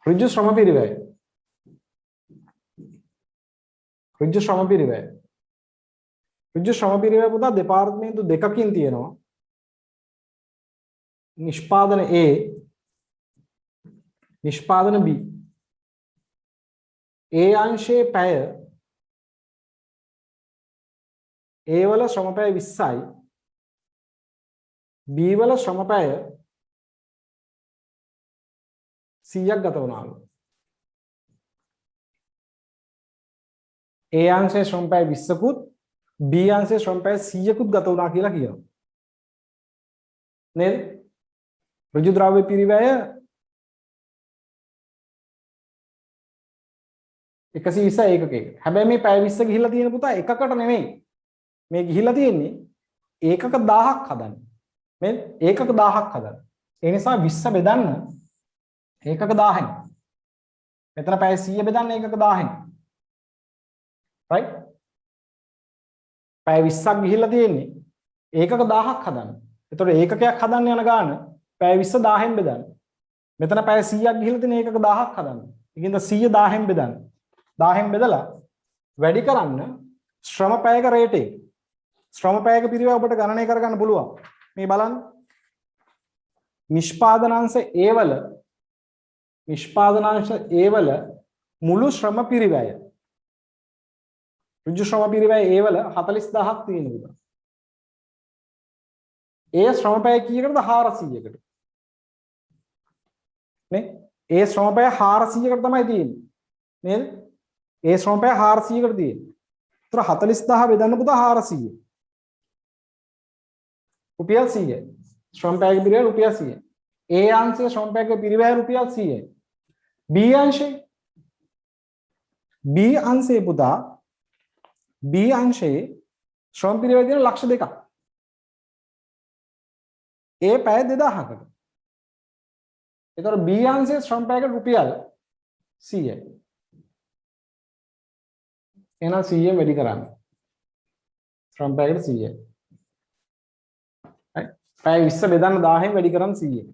ඍජු ශ්‍රම පිරිවැය. ඍජු ශ්‍රම පිරිවැය. ඍජු ශ්‍රම පිරිවැය පුතා දෙපාර්තමේන්තු දෙකකින් තියෙනවා. නිෂ්පාදන A නිෂ්පාදන B. A අංශයේ පැය A වල ශ්‍රමපැය 20යි B වල ශ්‍රමපැය 100ක් ගත වුණාලු. A අංශයේ ශ්‍රමපැය 20කුත් B අංශයේ ශ්‍රමපැය 100කුත් ගත වුණා කියලා කියනවා. නේද? ඍජු ද්‍රව්‍ය පිරිවැය 120 ඒකකයක. හැබැයි මේ පැය 20 ගිහිල්ලා තියෙන පුතා එකකට නෙමෙයි. මේ ගිහිල්ලා තියෙන්නේ ඒකක 1000ක් හදන්න. මේ ඒකක 1000ක් හදන්න. ඒ නිසා 20 බෙදන්න ඒකක 1000න්. මෙතන පැය 100 බෙදන්න ඒකක 1000න්. right? පැය 20ක් ගිහිල්ලා තියෙන්නේ ඒකක 1000ක් හදන්න. එතකොට ඒකකයක් හදන්න යන ගාන පැය 20 1000න් බෙදන්න. මෙතන පැය 100ක් ගිහිල්ලා තියෙන ඒකක 1000ක් හදන්න. ඒකින්ද 100 1000න් බෙදන්න. 1000න් බෙදලා වැඩි කරන්න ශ්‍රම පැයක රේටේ. ශ්‍රම පැයක පිරිවැය ඔබට ගණනය කරගන්න පුළුවන්. මේ බලන්න. නිෂ්පාදනාංශ A වල මුළු ශ්‍රම පිරිවැය. ඍජු ශ්‍රම පිරිවැය A වල 40000ක් තියෙනවා. ඒ ශ්‍රම පැය කීයකටද 400කට. නේ? ඒ ශ්‍රම පැය 400කට තමයි තියෙන්නේ. නේද? ඒ ශ්‍රම පැය 400කට තියෙන්නේ. ඒතර 40000 බෙදන්න පුතා 400. රුපියල් 100යි. ශ්‍රම පැයක පිරිවැය රුපියල් 100යි. A අංශයේ ශ්‍රම පැයක පිරිවැය රුපියල් 100යි. B අංශයේ පුතා B අංශයේ ශ්‍රම පිරිවැය තියෙන ලක්ෂ 2ක්. A පැය 2000කට. ඒතර B අංශයේ ශ්‍රම පැයකට රුපියල් 100යි. එහෙනම් 100 වැඩි කරන්න. ශ්‍රම පැයකට 100යි. right? පැය 20 බෙදන්න 1000න් වැඩි කරන්න 100යි.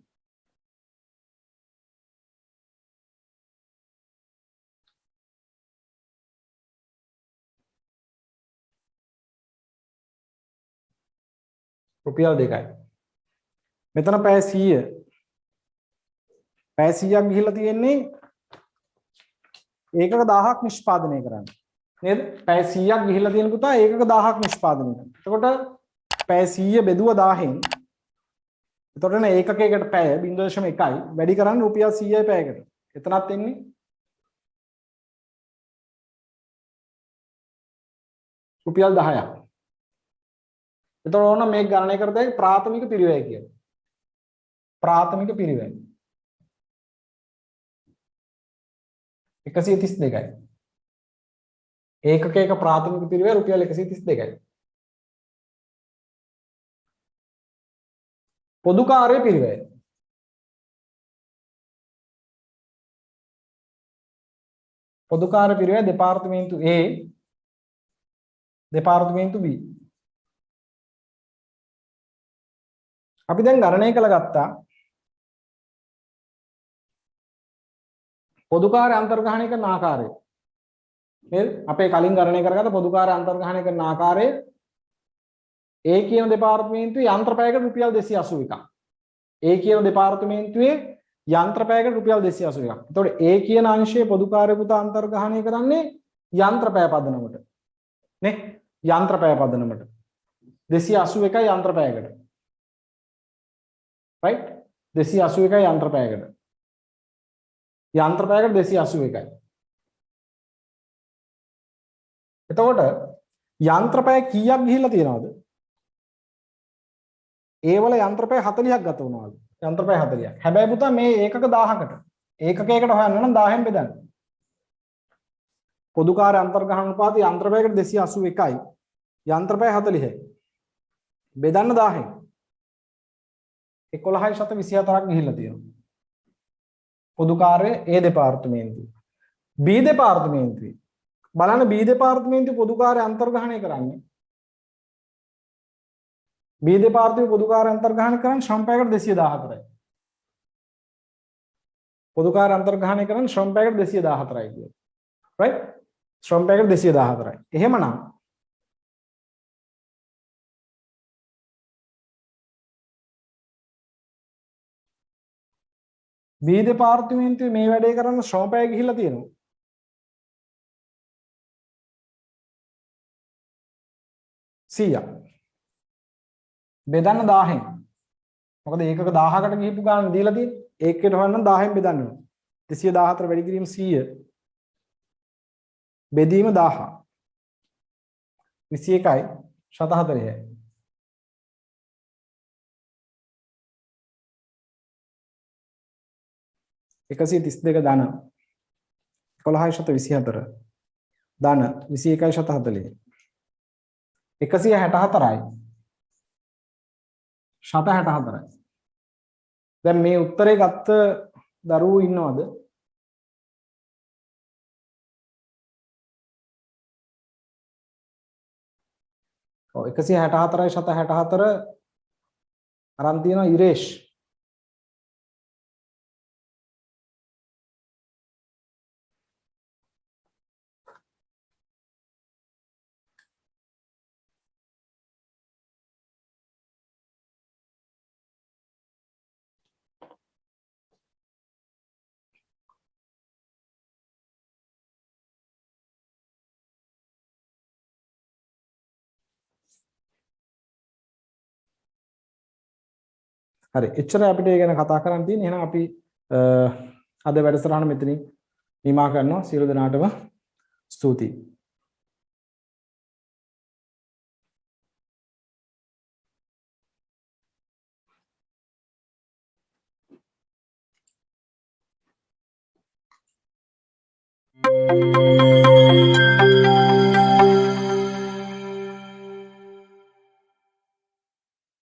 රුපියල් 2යි. මෙතන පැය 100. පැය 100ක් ගිහිල්ලා තියෙන්නේ ඒකක 1000ක් නිෂ්පාදනය කරන්න. නේද? පැය 100ක් ගිහිල්ලා තියෙන පුතා ඒකක 1000ක් නිෂ්පාදනය කරන්න. එතකොට පැය 100 බෙදුව 1000න් එතකොට නේ ඒකකයකට පැය 0.1යි වැඩි කරන්න රුපියල් 100යි පැයකට. එතනත් එන්නේ රුපියල් 10ක්. එතකොට ඕන මේක ගණනය කරද්දී ප්‍රාථමික පිරිවැය කියලා. ප්‍රාථමික පිරිවැය 132යි. ඒකකයක ප්‍රාථමික පිරිවැය රුපියල් 132යි. පොදු කාර්ය පිරිවැය. පොදු කාර්ය පිරිවැය දෙපාර්තමේන්තු A දෙපාර්තමේන්තු B. අපි දැන් ගණනය කළ ගත්තා පොදු කාර්ය අන්තර්ග්‍රහණය කරන ආකාරය. නේද? අපේ කලින් ගණනය කරගත්ත පොදු කාර්ය අන්තර්ග්‍රහණය කරන ආකාරය A කියන දෙපාර්තමේන්තුවේ යන්ත්‍රපැයකට රුපියල් 281ක්. A කියන දෙපාර්තමේන්තුවේ යන්ත්‍රපැයකට රුපියල් 281ක්. එතකොට A කියන අංශයේ පොදු කාර්ය පුත අන්තර්ග්‍රහණය කරන්නේ යන්ත්‍රපැය පදනමට. නේ? යන්ත්‍රපැය පදනමට. 281යි යන්ත්‍රපැයකට. right 281 යන්ත්‍ර පැයකට යන්ත්‍ර පැයකට 281යි එතකොට යන්ත්‍ර පැය කීයක් ගිහිල්ලා තියෙනවද ඒ වල යන්ත්‍ර පැය 40ක් ගත වුණාද යන්ත්‍ර පැය 40ක් හැබැයි පුතා මේ ඒකක 1000කට ඒකකයකට හොයන්න නම් 1000න් බෙදන්න පොදු කාර්ය අන්තර්ග්‍රහණ අනුපාතය යන්ත්‍ර පැයකට 281යි යන්ත්‍ර පැය 40යි බෙදන්න 1000න් 11.24ක් ගිහිල්ලා තියෙනවා පොදු කාර්ය A දෙපාර්තමේන්තුවේ B දෙපාර්තමේන්තුවේ බලන්න B දෙපාර්තමේන්තුවේ පොදු කාර්ය අන්තර්ග්‍රහණය කරන්නේ B දෙපාර්තමේන්තුවේ පොදු කාර්ය අන්තර්ග්‍රහණය කරන්නේ ශ්‍රම පැයකට 214යි පොදු කාර්ය අන්තර්ග්‍රහණය කරන්නේ ශ්‍රම පැයකට 214යි කියනවා right ශ්‍රම පැයකට 214යි එහෙමනම් B දෙපාර්තමේන්තුවේ මේ වැඩේ කරන්න ශ්‍රම පැය ගිහිල්ලා තියෙනවා 100ක් බෙදන්න 1000න් මොකද ඒකක 1000කට ගිහපු ගාන දීලා තියෙන්නේ ඒකකට හොයන්න 1000න් බෙදන්න ඕනේ 214 වැඩි කිරීම 100 බෙදීම 1000 21යි 740යි 132 ධන 11.24 ධන 21.40 164යි 764යි දැන් මේ උත්තරේ ගත්ත දරුවෝ ඉන්නවද ඔව් 164යි 764 අරන් තියෙනවා ඉරේෂ් හරි එච්චරයි අපිට ඒ ගැන කතා කරන්න තියෙන්නේ එහෙනම් අපි අද වැඩසටහන මෙතනින් නිමා කරනවා සියලු දෙනාටම ස්තුතියි Thank you.